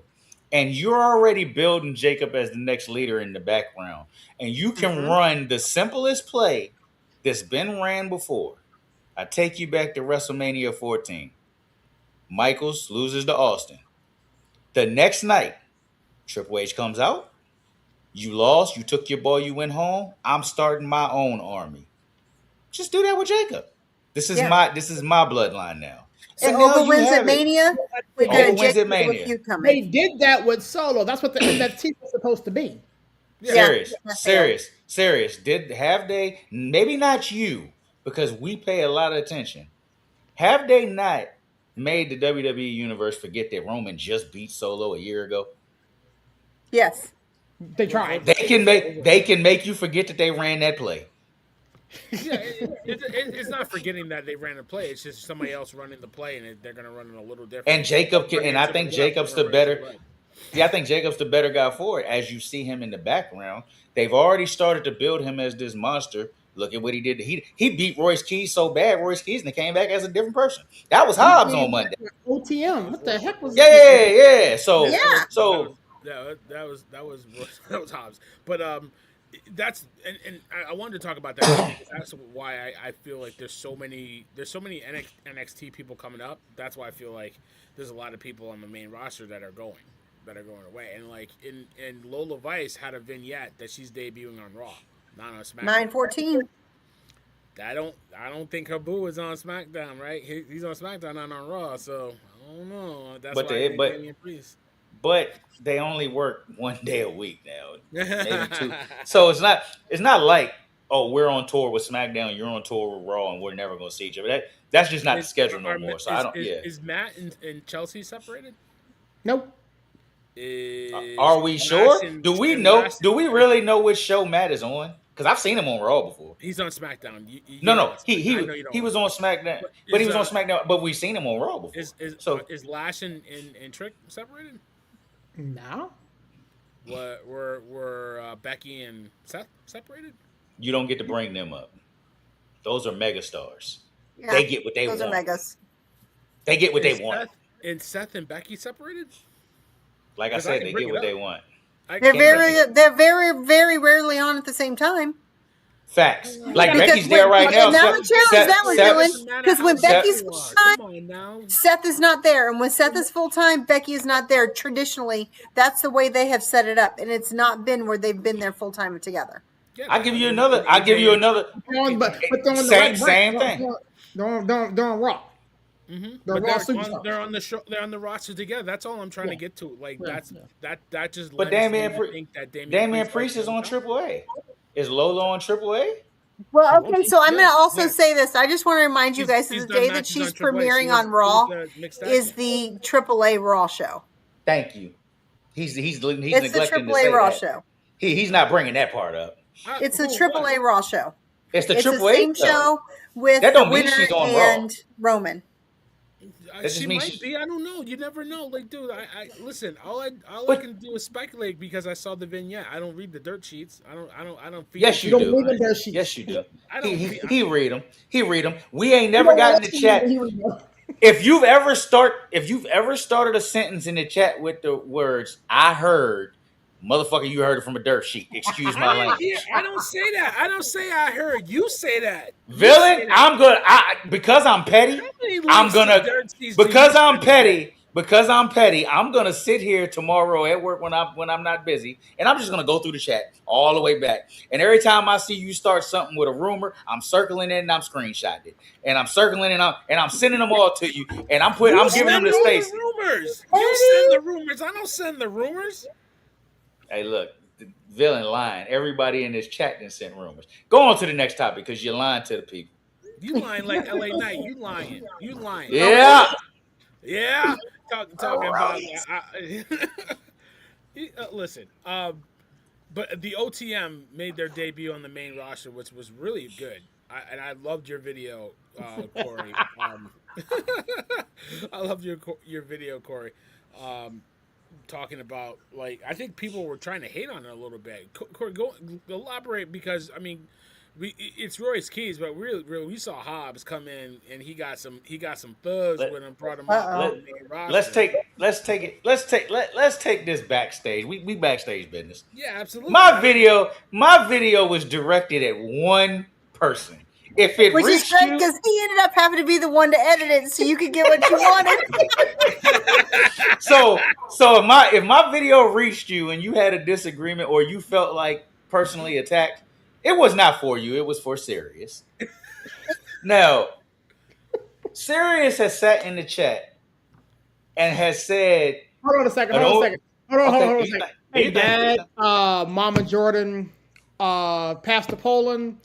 And you're already building Jacob as the next leader in the background. And you can run the simplest play that's been ran before. I take you back to WrestleMania 14. Michaels loses to Austin. The next night, Triple H comes out. You lost. You took your boy. You went home. I'm starting my own army. Just do that with Jacob. This is my bloodline now. So And now Oba you wins have at it. Mania. We've Oba got a wins at Jacob Mania. feud They coming. did that with Solo. That's what the NFT was supposed to be. Yeah. Serious. Have they, maybe not you, because we pay a lot of attention. Have they not made the WWE universe forget that Roman just beat Solo a year ago? Yes. They tried. They can make you forget that they ran that play. Yeah, it's not forgetting that they ran a play. It's just somebody else running the play, and they're going to run it a little different. And Jacob can, Run it and I to think the left, Jacob's or the run it to better. the right. Yeah, I think Jacob's the better guy for it. As you see him in the background, they've already started to build him as this monster. Look at what he did. He beat Royce Keys so bad, Royce Keys, and he came back as a different person. That was Hobbs on Monday. OTM. What the heck was Yeah. So that was Hobbs. But that's and I wanted to talk about that because that's why I feel like there's so many NXT people coming up. That's why I feel like there's a lot of people on the main roster that are going away. And like in Lola Vice had a vignette that she's debuting on Raw, not on SmackDown. 9:14. I don't think her boo is on SmackDown, right? He's on SmackDown, not on Raw. So I don't know. That's why I think Damian Priest. But they only work 1 day a week now, maybe 2. So it's not like, oh, we're on tour with SmackDown, you're on tour with Raw, and we're never going to see each other. That's just not the schedule no more. So I don't. Is Matt and Chelsea separated? Nope. Are we sure? Do we know? Do we really know which show Matt is on? Because I've seen him on Raw before. He's on SmackDown. No. He was on SmackDown, but he was on SmackDown. But we've seen him on Raw before. Is Lash and Trick separated? No. Were Becky and Seth separated? You don't get to bring them up. Those are megastars. Yeah, they get what they want. Those are megas. They get what they want. And Seth and Becky separated? Like I said, they get what they want. They're very, very rarely on at the same time. Facts. Like Becky's there right now. Now we challenge that one, Dylan. Because when Becky's full time, Seth is not there, and when Seth is full time, Becky is not there. Traditionally, that's the way they have set it up, and it's not been where they've been there full time together. Yeah, I'll give you another. But same thing. Don't rock. Mm-hmm. They're on the show. They're on the roster together. That's all I'm trying to get to. Like that just. But Damian Priest is on AAA. Is Lola on AAA? Well, okay. So I'm going to also say this. I just want to remind you guys that the day that she's premiering on Raw is the AAA Raw show. Thank you. He's it's neglecting the AAA Raw that. show. He's not bringing that part up. It's the AAA Raw show. It's the AAA the same show with the winner and Roman. She might be. I don't know. You never know. Like, dude, I listen. All I can do is speculate because I saw the vignette. I don't read the dirt sheets. I don't. Yes, you do. Yes, you do. He read them. He read them. We ain't never gotten the chat. If you've ever started a sentence in the chat with the words "I heard," motherfucker, you heard it from a dirt sheet. Excuse my language. I don't say that. I don't say I heard. You say that. Villain, because I'm petty. I'm gonna sit here tomorrow at work when I'm not busy, and I'm just gonna go through the chat all the way back. And every time I see you start something with a rumor, I'm circling it and I'm screenshotting it, and I'm circling it and I'm sending them all to you, and I'm giving them the space. Rumors. You send the rumors. I don't send the rumors. Hey, look, the villain lying. Everybody in this chat didn't send rumors. Go on to the next topic because you're lying to the people. You lying like LA Knight. You lying. Yeah. Yeah. Talking about. Listen. But the OTM made their debut on the main roster, which was really good. I loved your video, Corey. I loved your video, Corey. Talking about, like, I think people were trying to hate on it a little bit. Corey, go elaborate, because I mean, it's Royce Keys, but really we saw Hobbs come in and he got some thugs with him, brought him up. Let's take this backstage. We backstage business. Yeah, absolutely. My video was directed at one person. If it Which reached is great you, because he ended up having to be the one to edit it, so you could get what you wanted. so if my video reached you and you had a disagreement or you felt like personally attacked, it was not for you. It was for Sirius. Now, Sirius has sat in the chat and has said, Hold on a second. Hold on a second. Hey, Dad, Mama Jordan, Pastor Poland,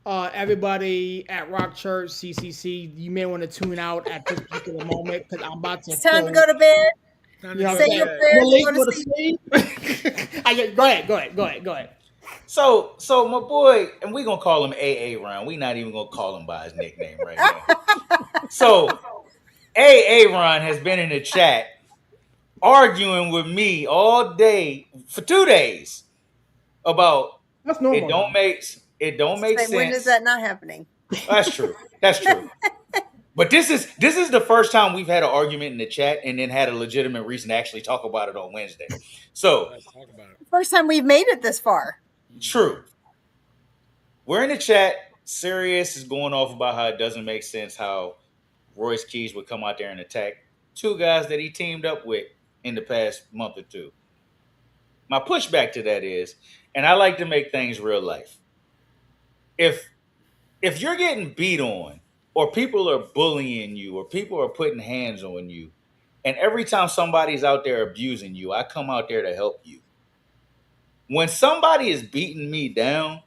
everybody at Rock Church, CCC, you may want to tune out at this particular moment because I'm about to. It's time to go to bed. Say your prayers. Go to sleep. Go ahead. So my boy, and we're gonna call him AA Ron. We're not even gonna call him by his nickname right now. So AA Ron has been in the chat arguing with me all day for 2 days about that's normal. It don't make sense. When is that not happening? That's true. But this is the first time we've had an argument in the chat and then had a legitimate reason to actually talk about it on Wednesday. So let's talk about it. First time we've made it this far. True. We're in the chat. Sirius is going off about how it doesn't make sense how Royce Keys would come out there and attack two guys that he teamed up with in the past month or two. My pushback to that is, and I like to make things real life. If you're getting beat on, or people are bullying you, or people are putting hands on you, and every time somebody's out there abusing you, I come out there to help you. When somebody is beating me down,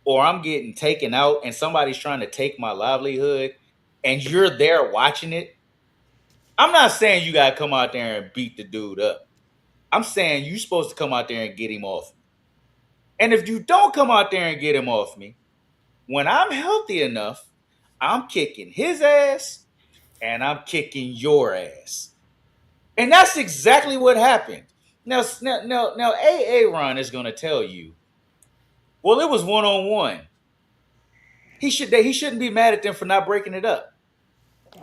or I'm getting taken out and somebody's trying to take my livelihood, and you're there watching it, I'm not saying you got to come out there and beat the dude up. I'm saying you're supposed to come out there and get him off me. And if you don't come out there and get him off me, when I'm healthy enough, I'm kicking his ass and I'm kicking your ass. And that's exactly what happened. Now AA Ron is going to tell you, well, it was one-on-one. He shouldn't be mad at them for not breaking it up.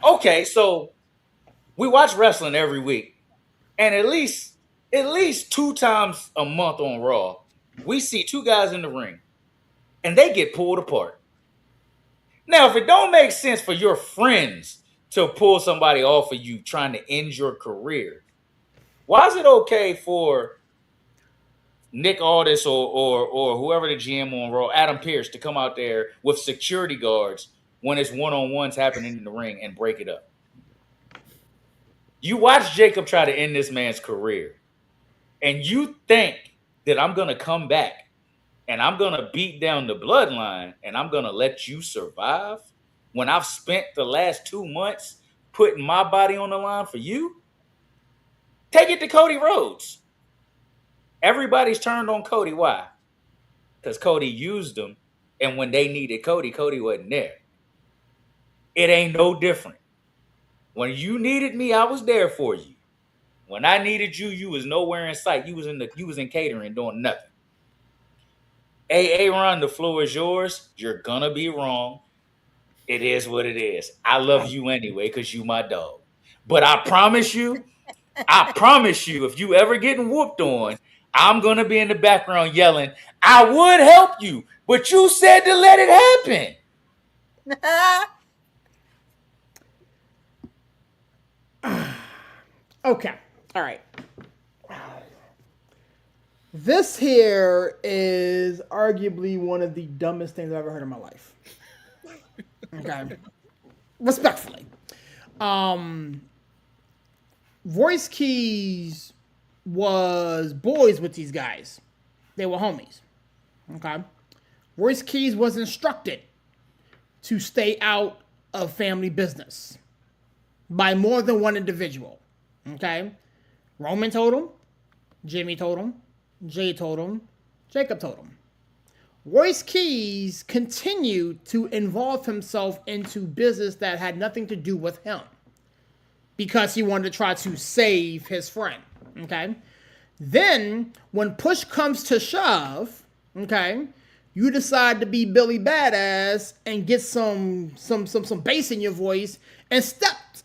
Okay, so we watch wrestling every week, and at least 2 times a month on Raw, we see two guys in the ring, and they get pulled apart. Now, if it don't make sense for your friends to pull somebody off of you trying to end your career, why is it okay for Nick Aldis or whoever the GM on Raw, Adam Pearce, to come out there with security guards when it's one-on-ones happening in the ring and break it up? You watch Jacob try to end this man's career, and you think that I'm going to come back and I'm going to beat down the Bloodline and I'm going to let you survive when I've spent the last 2 months putting my body on the line for you? Take it to Cody Rhodes. Everybody's turned on Cody. Why? Because Cody used them, and when they needed Cody, Cody wasn't there. It ain't no different. When you needed me, I was there for you. When I needed you, you was nowhere in sight. You was in catering doing nothing. AA Ron, the floor is yours. You're gonna be wrong. It is what it is. I love you anyway because you my dog. But I promise you, if you ever getting whooped on, I'm going to be in the background yelling, I would help you, but you said to let it happen. Okay. All right. This here is arguably one of the dumbest things I've ever heard in my life. Okay. Respectfully. Royce Keys was boys with these guys. They were homies. Okay. Royce Keys was instructed to stay out of family business by more than one individual. Okay. Roman told him. Jimmy told him. Jay told him. Jacob told him. Royce Keys continued to involve himself into business that had nothing to do with him because he wanted to try to save his friend. Okay. Then when push comes to shove, okay, you decide to be Billy Badass and get some bass in your voice and stepped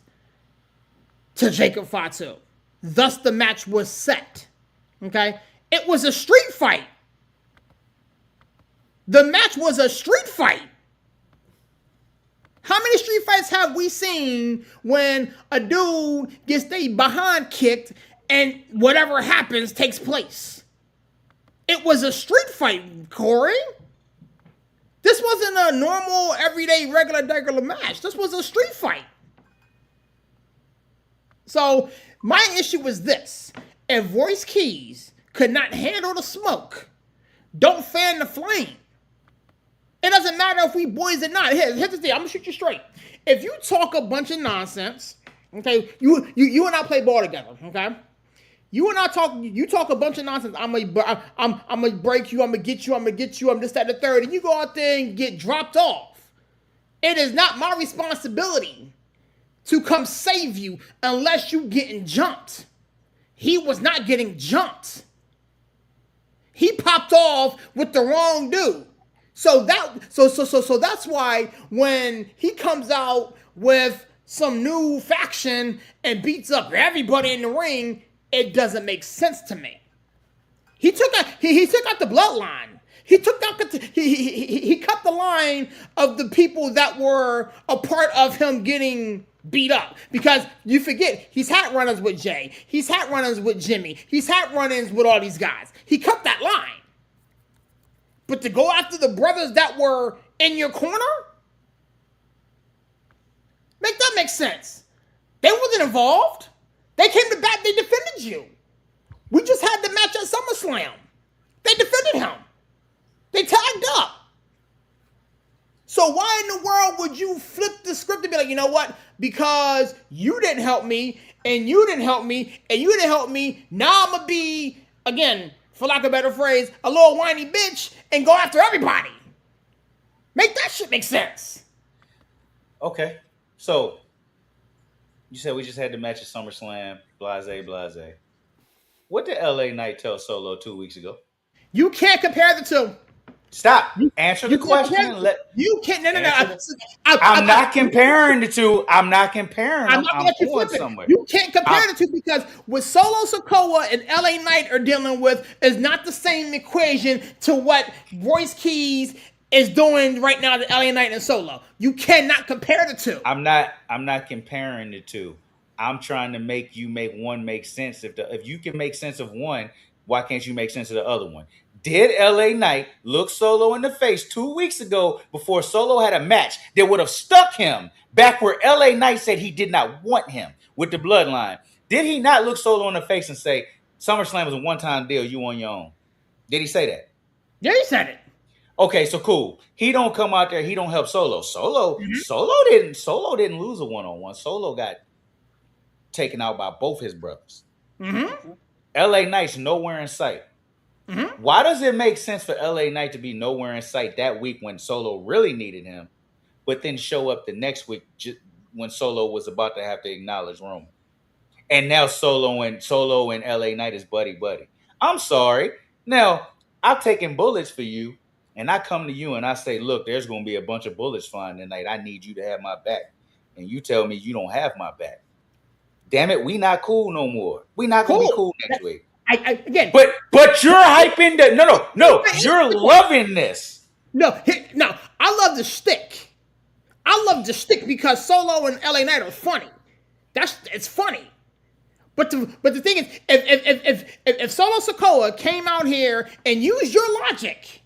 to Jacob Fatu. Thus the match was set. Okay. It was a street fight. The match was a street fight. How many street fights have we seen when a dude gets their behind kicked and whatever happens takes place? It was a street fight, Corey. This wasn't a normal, everyday, regular match. This was a street fight. So my issue is this: if Royce Keys could not handle the smoke, don't fan the flame. It doesn't matter if we boys or not. Here's the thing: I'm gonna shoot you straight. If you talk a bunch of nonsense, okay, you and I play ball together, okay. You and I talk. You talk a bunch of nonsense. I'm gonna break you. I'm gonna get you. I'm this, that, the third, and you go out there and get dropped off. It is not my responsibility to come save you unless you getting jumped. He was not getting jumped. He popped off with the wrong dude. So that's why when he comes out with some new faction and beats up everybody in the ring, it doesn't make sense to me. He took out the bloodline. He cut the line of the people that were a part of him getting beat up. Because you forget, he's had run-ins with Jay. He's had run-ins with Jimmy. He's had run-ins with all these guys. He cut that line. But to go after the brothers that were in your corner? Make that make sense. They wasn't involved. They came to bat, they defended you. We just had the match at SummerSlam. They defended him. They tagged up. So why in the world would you flip the script and be like, you know what? Because you didn't help me, and you didn't help me, and you didn't help me, now I'm going to be, again, for lack of a better phrase, a little whiny bitch and go after everybody. Make that shit make sense. Okay. So, you said we just had the match at SummerSlam, blase. What did LA Knight tell Solo 2 weeks ago? You can't compare the two. Stop. Answer the question. You can't. No. I'm not comparing the two. I'm not comparing them. I'm going somewhere. You can't compare the two because what Solo Sikoa and LA Knight are dealing with is not the same equation to what Royce Keys is doing right now to LA Knight and Solo. You cannot compare the two. I'm not comparing the two. I'm trying to make you make one make sense. If you can make sense of one, why can't you make sense of the other one? Did LA Knight look Solo in the face 2 weeks ago before Solo had a match that would have stuck him back where LA Knight said he did not want him with the bloodline? Did he not look Solo in the face and say, SummerSlam was a one-time deal, you on your own? Did he say that? Yeah, he said it. Okay, so cool. He don't come out there, he don't help Solo. Solo didn't lose a one-on-one. Solo got taken out by both his brothers. Mm-hmm. LA Knight's nowhere in sight. Mm-hmm. Why does it make sense for LA Knight to be nowhere in sight that week when Solo really needed him, but then show up the next week when Solo was about to have to acknowledge Roman? And now Solo and LA Knight is buddy. I'm sorry. Now, I've taken bullets for you, and I come to you and I say, look, there's going to be a bunch of bullets flying tonight. I need you to have my back. And you tell me you don't have my back. Damn it, we not cool no more. We not going to be cool next week. Again, but you're hyping that. No, you're loving this. No, I love the shtick. I love the shtick because Solo and LA Knight are funny. It's funny. But the thing is, if Solo Sikoa came out here and used your logic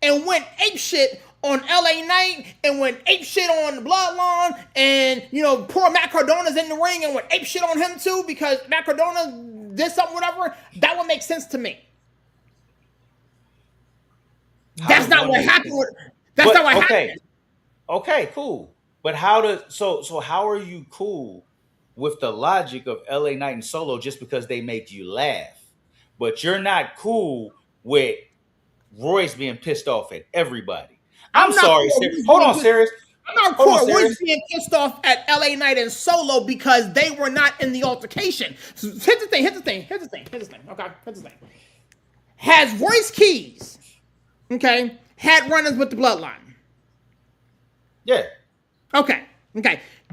and went apeshit on LA Knight and went apeshit on the Bloodline, and poor Matt Cardona's in the ring and went apeshit on him too because Matt Cardona did something, whatever, that would make sense to me. That's not what happened. That's not what happened. Okay, cool. But so how are you cool with the logic of LA Knight and Solo just because they make you laugh? But you're not cool with Royce being pissed off at everybody. I'm sorry. Hold on, Sirius. I'm not cool with Royce being pissed off at LA Knight and Solo because they were not in the altercation. So here's the thing. Okay, here's the thing. Has Royce Keys, had run-ins with the Bloodline? Yeah. Okay.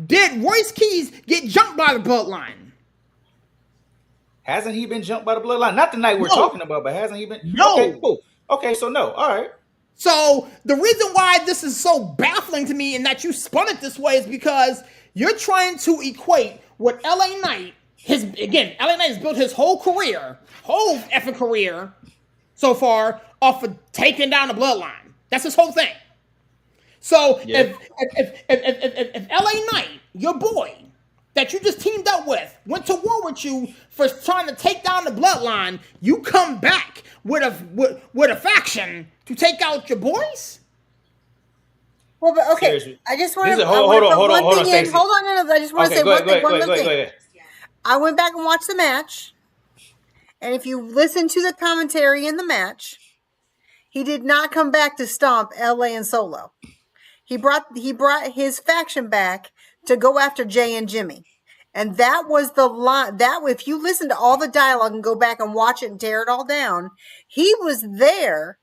Did Royce Keys get jumped by the Bloodline? Hasn't he been jumped by the Bloodline? Not the night we're talking about, but hasn't he been? No. Okay, cool. Okay, so no. All right. So the reason why this is so baffling to me and that you spun it this way is because you're trying to equate what LA Knight LA Knight has built his whole effing career so far off of taking down the Bloodline. That's his whole thing. So if LA Knight, your boy, that you just teamed up with, went to war with you for trying to take down the bloodline, you come back with a faction to take out your boys? Well, but okay. Seriously. I just want to hold on, Stacey. Hold on, no. I just want to say one thing. I went back and watched the match, and if you listen to the commentary in the match, he did not come back to stomp LA and Solo. He brought his faction back to go after Jay and Jimmy. And that was the line. That, if you listen to all the dialogue and go back and watch it and tear it all down, he was there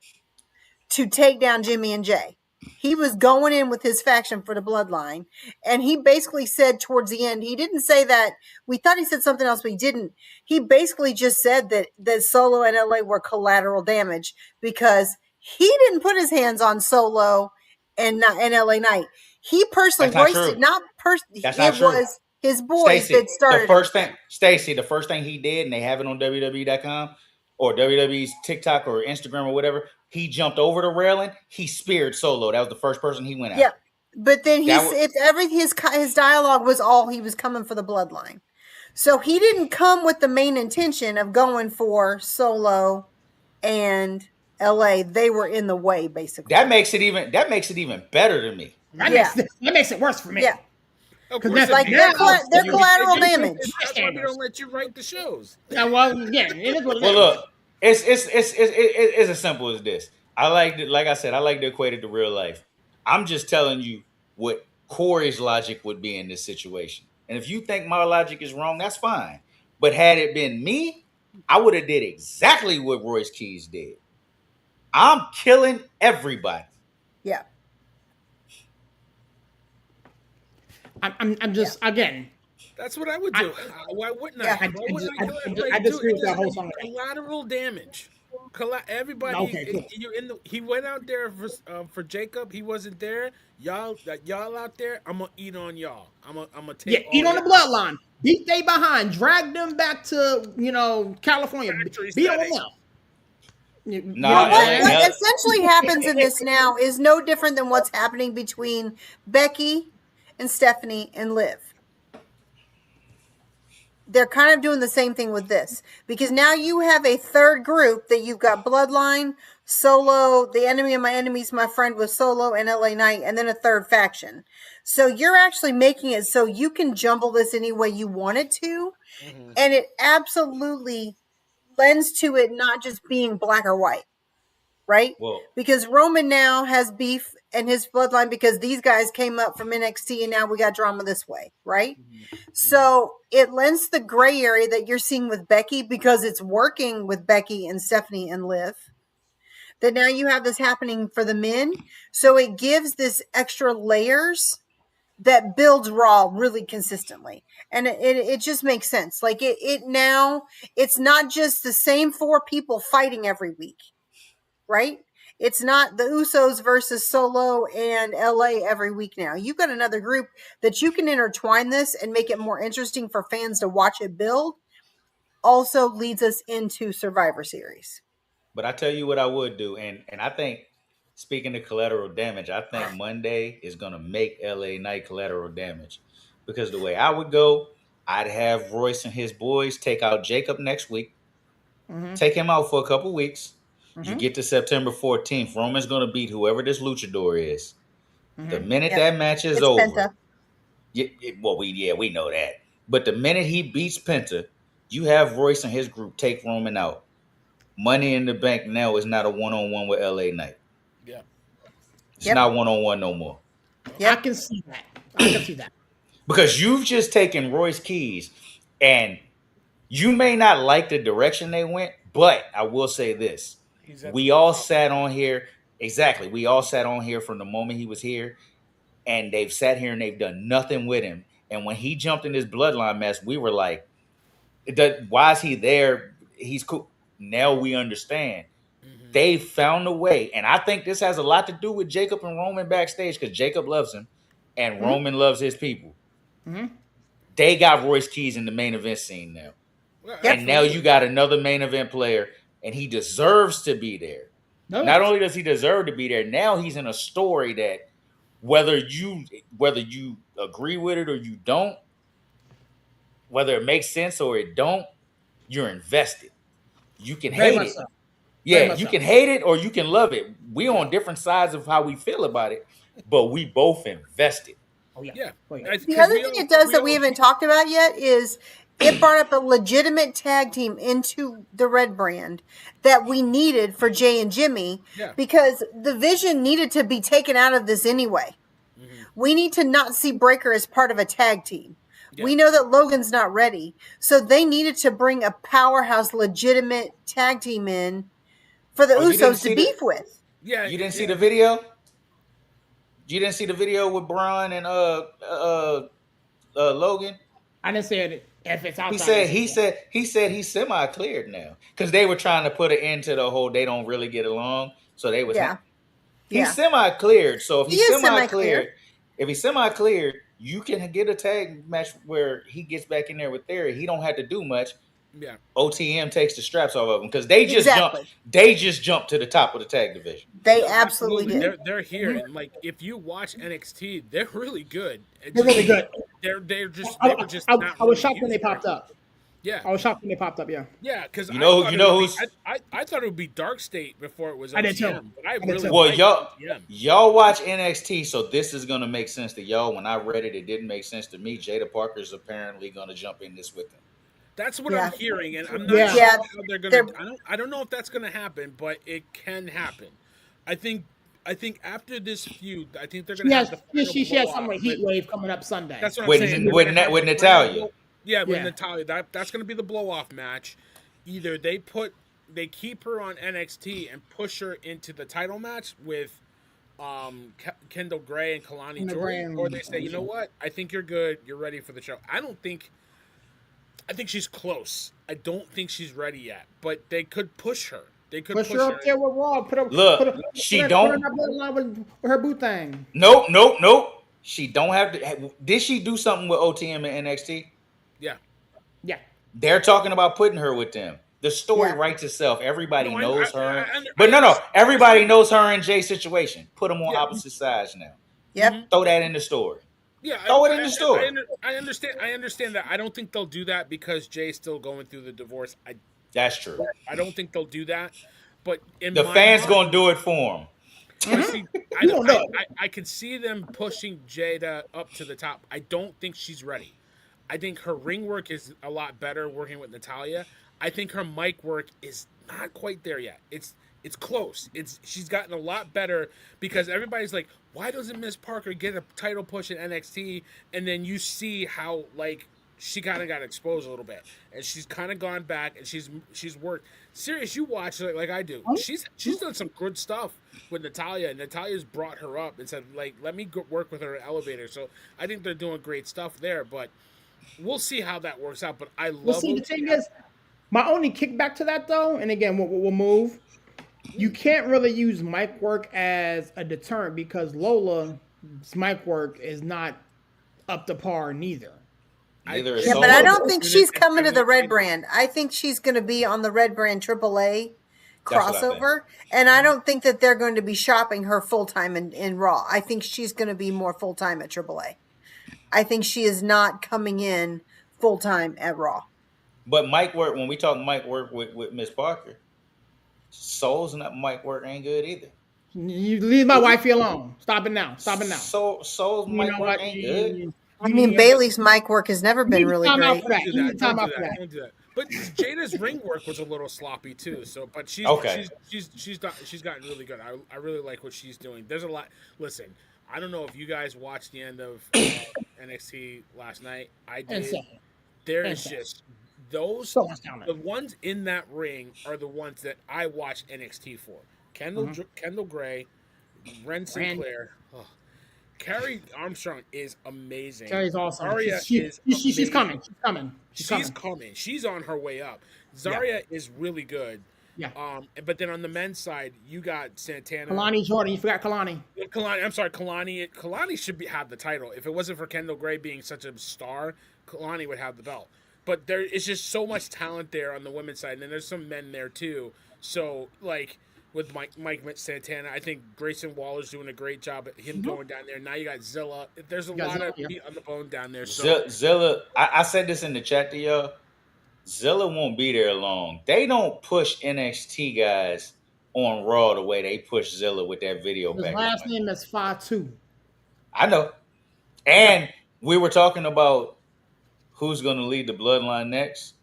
to take down Jimmy and Jay. He was going in with his faction for the bloodline. And he basically said towards the end, he didn't say that. We thought he said something else, but he didn't. He basically just said that Solo and LA were collateral damage because he didn't put his hands on Solo and LA Knight. He personally voiced not personally. It was his boys Stacey, that started. The first thing he did, and they have it on WWE.com or WWE's TikTok or Instagram or whatever, he jumped over the railing. He speared Solo. That was the first person he went at. Yeah, but then his dialogue was all he was coming for the bloodline. So he didn't come with the main intention of going for Solo and LA. They were in the way, basically. That makes it even better to me. That makes it worse for me. Yeah. Because like they're collateral damage. That's why they don't let you write the shows. Yeah, well, yeah, it is what it is. Well, look, it's as simple as this. Like I said, I like to equate it to real life. I'm just telling you what Corey's logic would be in this situation. And if you think my logic is wrong, that's fine. But had it been me, I would have did exactly what Royce Keys did. I'm killing everybody. Yeah. I'm just again. That's what I would do. Why wouldn't I? I disagree with that whole song. Collateral damage. Everybody. Okay, cool. He went out there for Jacob. He wasn't there. Y'all out there. I'm gonna eat on y'all. I'm gonna take. Yeah, eat on the bloodline. Beat they behind. Drag them back to California. Beat on them. What essentially happens in this now is no different than what's happening between Becky and Stephanie and Liv. They're kind of doing the same thing with this because now you have a third group that you've got Bloodline, Solo, the enemy of my enemies, my friend with Solo and LA Knight, and then a third faction. So you're actually making it so you can jumble this any way you want it to. Mm-hmm. And it absolutely lends to it not just being black or white. Right? Whoa. Because Roman now has beef and his bloodline because these guys came up from NXT and now we got drama this way, right? Mm-hmm. So it lends the gray area that you're seeing with Becky because it's working with Becky and Stephanie and Liv. That now you have this happening for the men. So it gives this extra layers that builds Raw really consistently. And it just makes sense. Like it now, it's not just the same four people fighting every week. Right? It's not the Usos versus Solo and LA every week now. You've got another group that you can intertwine this and make it more interesting for fans to watch it build. Also leads us into Survivor Series. But I tell you what I would do, and I think, speaking of collateral damage, I think Monday is going to make LA Knight collateral damage. Because the way I would go, I'd have Royce and his boys take out Jacob next week. Mm-hmm. Take him out for a couple weeks. You get to September 14th. Roman's going to beat whoever this luchador is. Mm-hmm. The minute that match is over, we know that. But the minute he beats Penta, you have Royce and his group take Roman out. Money in the Bank now is not a one-on-one with LA Knight. Yeah, it's not one-on-one no more. Yeah, I can see that. Because you've just taken Royce Keys, and you may not like the direction they went, but I will say this. We all sat on here. Exactly. We all sat on here from the moment he was here, and they've sat here and they've done nothing with him. And when he jumped in this bloodline mess, we were like, why is he there? He's cool. Now we understand. Mm-hmm. They found a way. And I think this has a lot to do with Jacob and Roman backstage because Jacob loves him and Roman loves his people. Mm-hmm. They got Royce Keys in the main event scene now. Well, and now you got another main event player. And he deserves to be there. No. Not only does he deserve to be there, now he's in a story that whether you agree with it or you don't, whether it makes sense or it don't, you're invested. You can Very hate much it. so. Very Yeah, much you so. can hate it or you can love it. We on different sides of how we feel about it, but we both invested. Oh yeah. Yeah. Oh yeah. The Because other thing it does that we haven't talked about yet is it brought up a legitimate tag team into the red brand that we needed for Jay and Jimmy Yeah. because the vision needed to be taken out of this anyway. Mm-hmm. We need to not see Breaker as part of a tag team. Yeah. We know that Logan's not ready. So they needed to bring a powerhouse, legitimate tag team in for the Usos to beef with. Yeah. You didn't see the video? You didn't see the video with Bron and Logan? I didn't say it. If it's outside, He said he's semi-cleared now because they were trying to put an end to the whole they don't really get along. So they was he's semi-cleared. So if he's semi-cleared, you can get a tag match where he gets back in there with Theory. He don't have to do much. Yeah. OTM takes the straps off of them because they just jumped to the top of the tag division. They absolutely did. They're here, and like if you watch NXT, they're really good. They're really good. They were just. I was shocked when they popped up. Yeah, I was shocked when they popped up. Yeah. Yeah, because you know who's. I thought it would be Dark State before it was OTM. I did too. But I really well, y'all watch NXT, so this is gonna make sense to y'all. When I read it, it didn't make sense to me. Jada Parker's apparently gonna jump in this with them. That's what I'm hearing, and I'm not sure how they're gonna. I don't know if that's gonna happen, but it can happen. I think after this feud, I think they're gonna have the she has some heat wave coming up Sunday. That's what I'm saying. With Natalya. Yeah, with Natalya. That's gonna be the blow off match. Either they keep her on NXT and push her into the title match with Kendall Gray and Kalani Jordan, or they say, you know what, I think you're good, you're ready for the show. I think she's close. I don't think she's ready yet, but they could push her. They could push her up there with Raw. Put her with her boot thing. Nope. She don't have to. Did she do something with OTM and NXT? Yeah. They're talking about putting her with them. The story writes itself. Everybody knows her. Everybody knows her and Jay's situation. Put them on opposite sides now. Yep. Throw that in the story. Yeah, throw it in the story. I understand that. I don't think they'll do that because Jay's still going through the divorce. That's true. I don't think they'll do that. But the fans gonna do it for them. I can see them pushing Jada up to the top. I don't think she's ready. I think her ring work is a lot better working with Natalya. I think her mic work is not quite there yet. It's close. She's gotten a lot better because everybody's like, why doesn't Miss Parker get a title push in NXT? And then you see how she kind of got exposed a little bit, and she's kind of gone back and she's worked. Serious, you watch like I do. She's done some good stuff with Natalya, and Natalya's brought her up and said let me work with her at Elevator. So I think they're doing great stuff there, but we'll see how that works out. But I love. The thing is, my only kickback to that though, and again we'll move. You can't really use mic work as a deterrent because Lola's mic work is not up to par neither. But I don't think she's coming to the red brand. I think she's going to be on the red brand AAA crossover, and I don't think that they're going to be shopping her full time in Raw. I think she's going to be more full time at AAA. I think she is not coming in full time at Raw. But mic work, when we talk mic work with Miss Parker, Soul's mic work ain't good either. You leave my wifey alone. Stop it now. Soul's mic work ain't good. I mean, Bailey's mic work has never been really great. Don't do that. But Jada's ring work was a little sloppy too. So, but she's gotten really good. I really like what she's doing. There's a lot. Listen, I don't know if you guys watched the end of NXT last night. I did. There is just the ones in that ring are the ones that I watch NXT for. Kendall Gray, Ren Sinclair. Carrie Armstrong is amazing. Carrie's awesome. She's coming. She's coming. She's on her way up. Zarya is really good. Yeah. But then on the men's side, you got Santana. Kalani Jordan. You forgot Kalani. I'm sorry, Kalani. Kalani should have the title. If it wasn't for Kendall Gray being such a star, Kalani would have the belt. But there is just so much talent there on the women's side, and then there's some men there too. So with with Mike Santana. I think Grayson Waller's doing a great job at him going down there. Now you got Zilla. There's a lot of meat on the bone down there. So Zilla, I said this in the chat to y'all. Zilla won't be there long. They don't push NXT guys on Raw the way they push Zilla with that video His package. last name is Fatu. I know. And we were talking about who's going to lead the Bloodline next.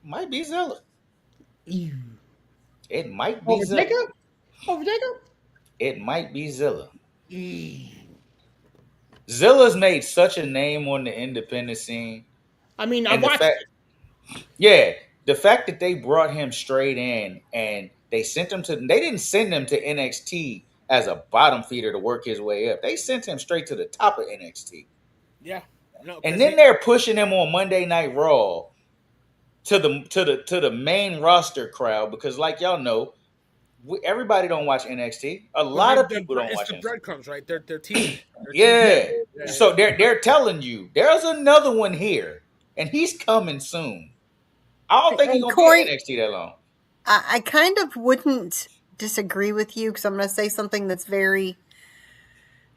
Might be Zilla. Ew. It might be Zilla. Jacob? Over Jacob? It might be Zilla. Ew. Zilla's made such a name on the independent scene. I mean, I watched it. Yeah, the fact that they brought him straight in and they didn't send him to NXT as a bottom feeder to work his way up. They sent him straight to the top of NXT. Yeah. No, and then they're pushing him on Monday Night Raw to the main roster crowd because, like y'all know, everybody don't watch NXT. A lot of people don't watch NXT. It's the breadcrumbs, right? They're team. Yeah. So they're telling you there's another one here, and he's coming soon. I don't think he's gonna be in NXT that long. I kind of wouldn't disagree with you because I'm going to say something that's very,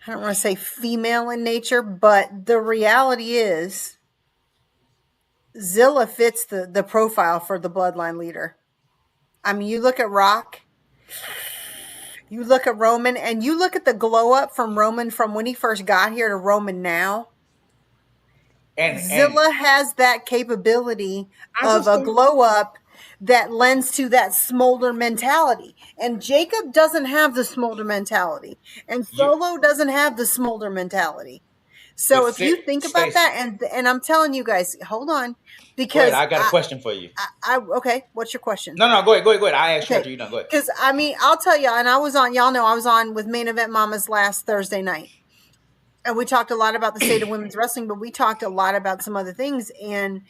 I don't want to say female in nature, but the reality is Zilla fits the profile for the Bloodline leader. I mean, you look at Rock, you look at Roman, and you look at the glow up from Roman from when he first got here to Roman now. And Zilla has that capability of a glow up that lends to that smolder mentality. And Jacob doesn't have the smolder mentality. And Solo doesn't have the smolder mentality. So if you think about that, and I'm telling you guys, hold on. Because I got a question for you. Okay, what's your question? No, go ahead. I asked you after you done. Go ahead. Because, I mean, I'll tell you, and y'all know I was on with Main Event Mamas last Thursday night. And we talked a lot about the state of women's wrestling, but we talked a lot about some other things. And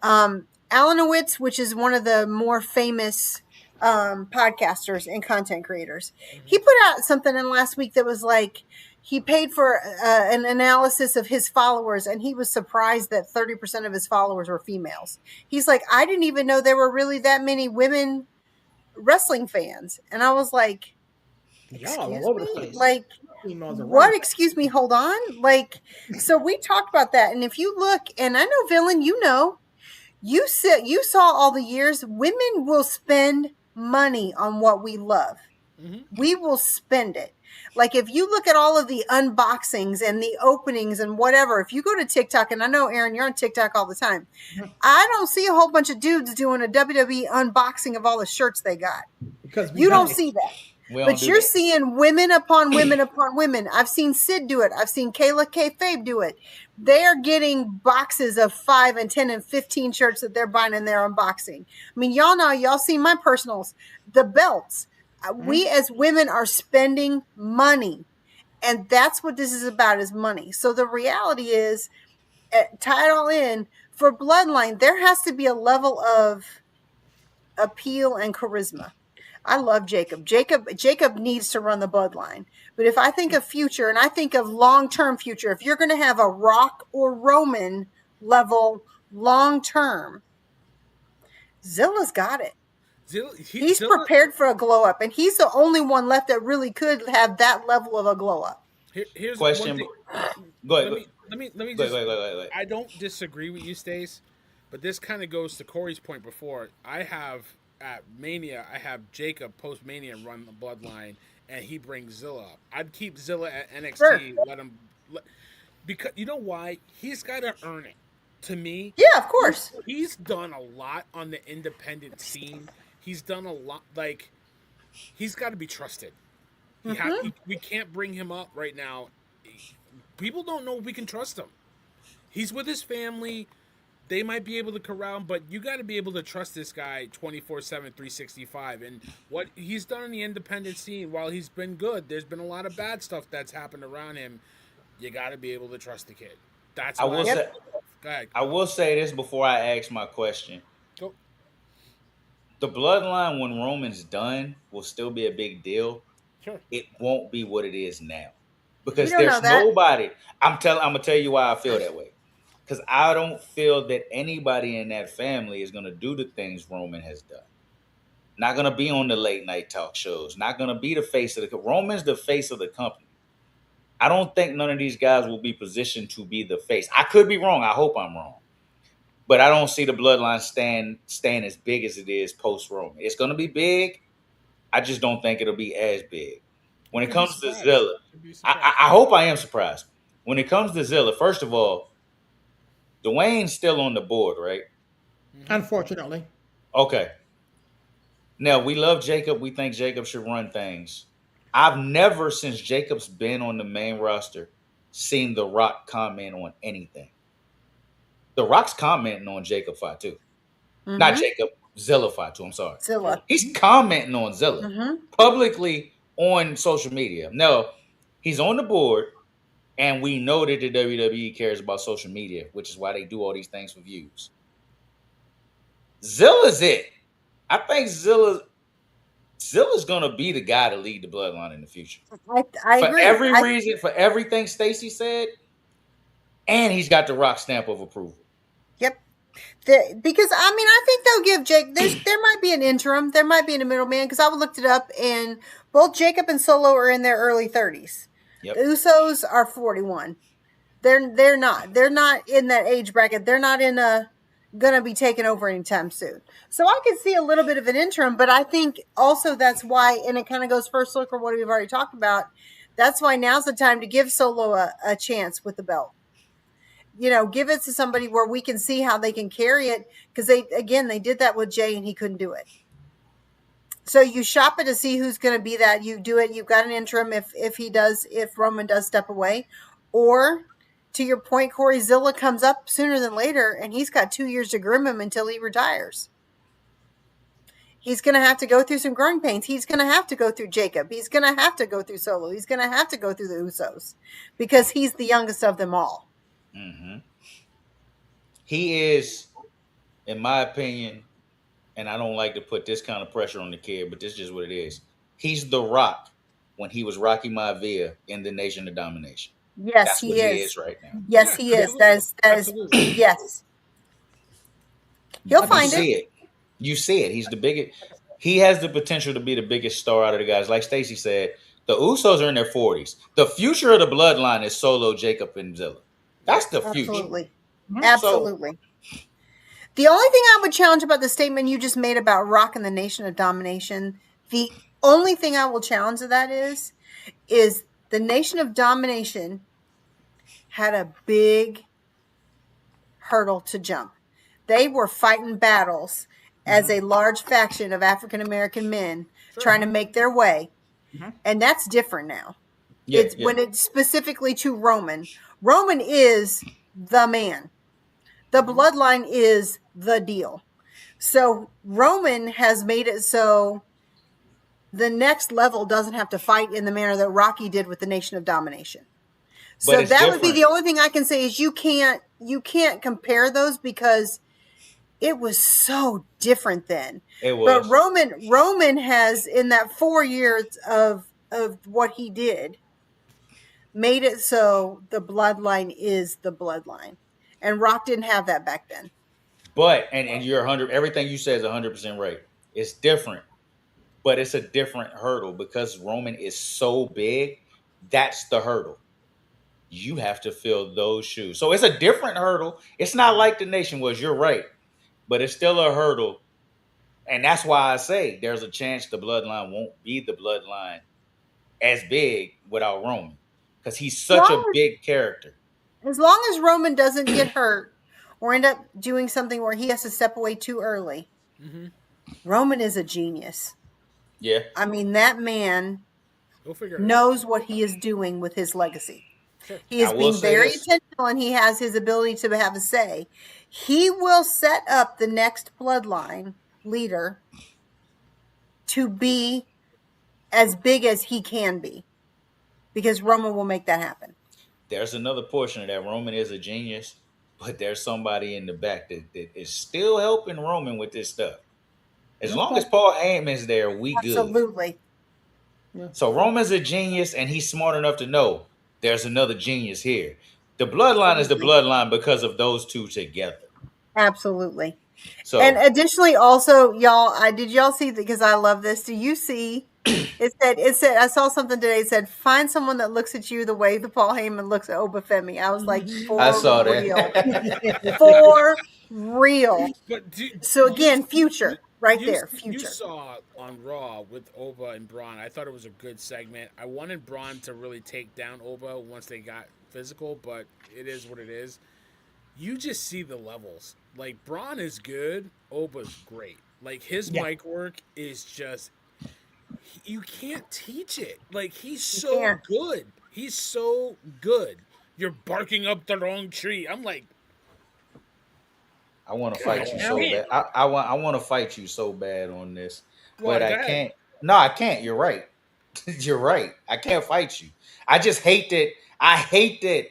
Alanowitz, which is one of the more famous podcasters and content creators, he put out something in last week that was like, he paid for an analysis of his followers, and he was surprised that 30% of his followers were females. He's like, I didn't even know there were really that many women wrestling fans. And I was like, excuse me? Like, what? Excuse me, hold on. Like, so we talked about that. And if you look, and I know, Villain, you saw all the years, women will spend money on what we love. Mm-hmm. We will spend it. Like, if you look at all of the unboxings and the openings and whatever, if you go to TikTok, and I know, Aaron, you're on TikTok all the time, I don't see a whole bunch of dudes doing a WWE unboxing of all the shirts they got. Because you don't see that. But you're seeing women upon women upon women. I've seen Sid do it. I've seen Kayla Kayfabe do it. They're getting boxes of 5 and 10 and 15 shirts that they're buying and they're unboxing. I mean, y'all know, y'all see my personals, the belts. We as women are spending money. And that's what this is about, is money. So the reality is, tie it all in, for Bloodline, there has to be a level of appeal and charisma. I love Jacob. Jacob needs to run the Bloodline. But if I think of future, and I think of long-term future, if you're going to have a Rock or Roman level long-term, Zilla's got it. He's prepared for a glow-up, and he's the only one left that really could have that level of a glow-up. Here's question. Go ahead. Let me just. Go. I don't disagree with you, Stace, but this kind of goes to Corey's point before. I have at Mania, I have Jacob post Mania run the Bloodline, and he brings Zilla up. I'd keep Zilla at NXT. Sure. Because you know why? He's got to earn it. To me, yeah, of course. He's done a lot on the independent scene. He's done a lot. Like, he's got to be trusted. We can't bring him up right now. People don't know if we can trust him. He's with his family. They might be able to corral him, but you got to be able to trust this guy 24/7, 365. And what he's done in the independent scene, while he's been good, there's been a lot of bad stuff that's happened around him. You got to be able to trust the kid. That's why. I will say this before I ask my question. Go. The Bloodline, when Roman's done, will still be a big deal. Sure. It won't be what it is now. Because there's nobody. I'm gonna tell you why I feel that way. Because I don't feel that anybody in that family is gonna do the things Roman has done. Not gonna be on the late night talk shows. Not gonna be the face of the Roman's the face of the company. I don't think none of these guys will be positioned to be the face. I could be wrong. I hope I'm wrong. But I don't see the bloodline staying as big as it is post Roman. It's gonna be big. I just don't think it'll be as big. When it comes to Zilla, I hope I am surprised. When it comes to Zilla, first of all, Dwayne's still on the board, right? Unfortunately. Okay. Now, we love Jacob. We think Jacob should run things. I've never, since Jacob's been on the main roster, seen The Rock comment on anything. The Rock's commenting on Jacob Fatu. Mm-hmm. Not Jacob, Zilla Fatu, I'm sorry. Zilla. He's commenting on Zilla publicly on social media. No, he's on the board, and we know that the WWE cares about social media, which is why they do all these things for views. Zilla's it. I think Zilla's gonna be the guy to lead the bloodline in the future. I agree. Every reason, for everything Stacey said, and he's got the Rock stamp of approval. Yep. Because I think they'll give Jake. There might be an interim. There might be a middleman. Because I looked it up, and both Jacob and Solo are in their early 30s. Yep. The Usos are 41. They're not in that age bracket. They're not gonna be taken over anytime soon. So I could see a little bit of an interim, but I think also that's why, and it kind of goes first look for what we've already talked about. That's why now's the time to give Solo a chance with the belt. Give it to somebody where we can see how they can carry it. Because they did that with Jay and he couldn't do it. So you shop it to see who's going to be that. You do it. You've got an interim if Roman does step away. Or to your point, Corey, Zilla comes up sooner than later and he's got 2 years to groom him until he retires. He's going to have to go through some growing pains. He's going to have to go through Jacob. He's going to have to go through Solo. He's going to have to go through the Usos because he's the youngest of them all. Mm-hmm. He is, in my opinion, and I don't like to put this kind of pressure on the kid, but this is just what it is. He's the Rock when he was Rocky Maivia in the Nation of Domination. Yes, That's he what is. He is right now. Yes, he is. That is yes. He'll find it. You see it. He's the biggest. He has the potential to be the biggest star out of the guys. Like Stacey said, the Usos are in their 40s. The future of the bloodline is Solo, Jacob, and Zilla. That's the future. Absolutely. Absolutely. The only thing I would challenge about the statement you just made about Rock and the Nation of Domination, the only thing I will challenge to that is the Nation of Domination had a big hurdle to jump. They were fighting battles as a large faction of African American men trying to make their way. And that's different now. When it's specifically to Roman. Roman is the man. The bloodline is the deal. So Roman has made it so the next level doesn't have to fight in the manner that Rocky did with the Nation of Domination. So that would be the only thing I can say is you can't compare those because it was so different then. It was. But Roman has, in that 4 years of what he did, made it so the bloodline is the bloodline. And Rock didn't have that back then. But, and you're 100, everything you said is 100% right. It's different, but it's a different hurdle because Roman is so big. That's the hurdle. You have to fill those shoes. So it's a different hurdle. It's not like the Nation was. You're right. But it's still a hurdle. And that's why I say there's a chance the bloodline won't be the bloodline as big without Roman. Because he's such a big character. As long as Roman doesn't get hurt or end up doing something where he has to step away too early, Roman is a genius. Yeah. I mean, that man knows what he is doing with his legacy. Sure. He is being very intentional and he has his ability to have a say. He will set up the next bloodline leader to be as big as he can be because Roman will make that happen. There's another portion of that. Roman is a genius, but there's somebody in the back that is still helping Roman with this stuff. As long as Paul Heyman's there, we good. Absolutely. So Roman's a genius and he's smart enough to know there's another genius here. The bloodline is the bloodline because of those two together. Absolutely. So And additionally, also, y'all, did y'all see, because I love this. Do you see? It said, I saw something today. It said, find someone that looks at you the way the Paul Heyman looks at Oba Femi. I was like, I for saw real. that. For real. But So again, future. Right there. You Future. saw on Raw with Oba and Bron. I thought it was a good segment. I wanted Bron to really take down Oba once they got physical, but it is what it is. You just see the levels. Like, Bron is good, Oba's great. Like, his mic work is just, you can't teach it. Like, he's so good. He's so good. You're barking up the wrong tree. I'm like, I want to fight you so bad. I want to fight you so bad on this, but I can't. No, I can't. You're right. You're right. I can't fight you. I just hate that. I hate that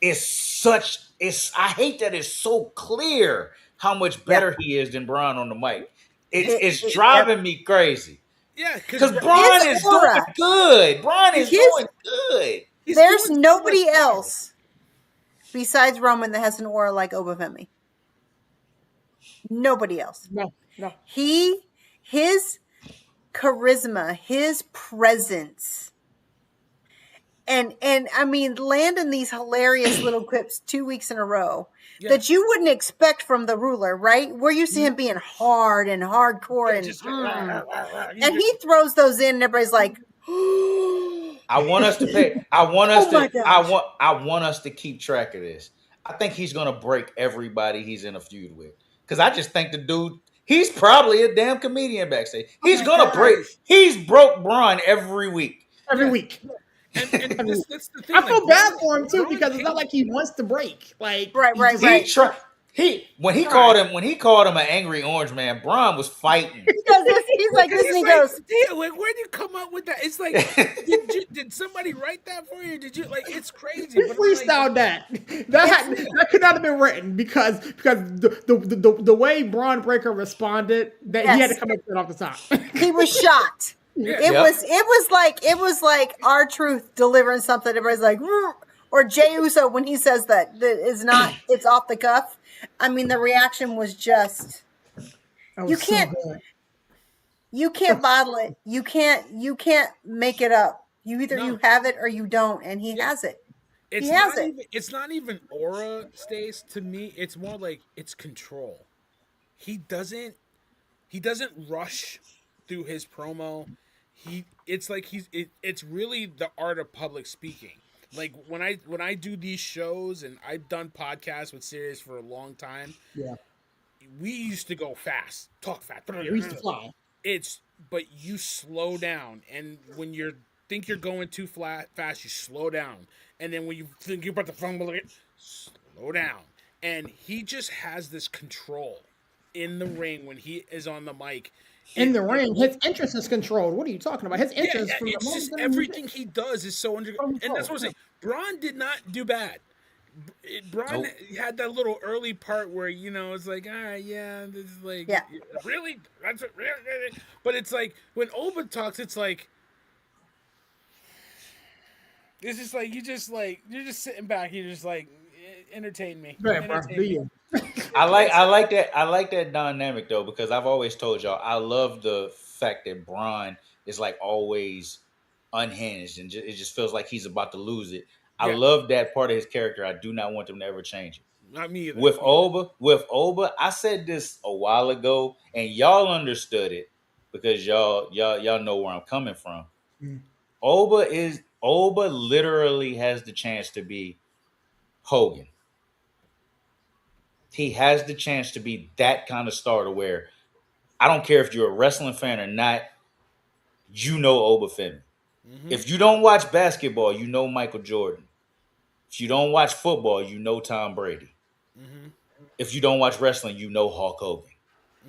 it's such. I hate that it's so clear how much better he is than Bron on the mic. It's driving me crazy. Yeah, because Bron is doing good. Bron is doing good. There's nobody else besides Roman that has an aura like Oba Femi. Nobody else. No. His charisma, his presence, and I mean, landing these hilarious little clips 2 weeks in a row that you wouldn't expect from the ruler, right? We're used to him being hard and hardcore, and he throws those in, and everybody's like, I want us to pay. I want us to. I want us to keep track of this. I think he's gonna break everybody he's in a feud with. Because I just think the dude, he's probably a damn comedian backstage. He's gonna break. He's broke Bron every week. Every week. And that's the thing. I feel bad for him too because it's not like he wants to break. Like right. When he called him an angry orange man, Bron was fighting. He's like this, and he goes, "Damn, like, where'd you come up with that?" It's like, did somebody write that for you? Did you like? It's crazy. He freestyled that. That could not have been written because the way Braun Breaker responded, that he had to come up with it off the top. He was shocked. It was like R-Truth delivering something. Everybody's like, or Jey Uso when he says that is not. It's off the cuff. I mean, the reaction was just. You can't bottle it. You can't make it up. You have it or you don't, and he has it. It's not even aura, Stace. To me, it's more like it's control. He doesn't rush through his promo. It's really the art of public speaking. Like when I do these shows, and I've done podcasts with Sirius for a long time. Yeah. We used to go fast, talk fast. We used to fly. But you slow down, and when you think you're going too fast, you slow down, and then when you think you're about to fumble it, slow down. And he just has this control in the ring when he is on the mic. In the ring, his interest is controlled. What are you talking about? His interest from it's just everything he does is so under. And that's what I'm saying. Braun did not do bad. Bron had that little early part where it's like, all right, this is like, really, that's what, really? But it's like when Oba talks, it's like, it's just like you're just sitting back, you're just like, entertain me. I like that dynamic though, because I've always told y'all I love the fact that Bron is like always unhinged and it just feels like he's about to lose it. I love that part of his character. I do not want them to ever change it. Not me either. With Oba, I said this a while ago, and y'all understood it because y'all know where I'm coming from. Mm. Oba literally has the chance to be Hogan. He has the chance to be that kind of star to where I don't care if you're a wrestling fan or not, you know Oba Femi. Mm-hmm. If you don't watch basketball, you know Michael Jordan. If you don't watch football, you know Tom Brady. Mm-hmm. If you don't watch wrestling, you know Hulk Hogan.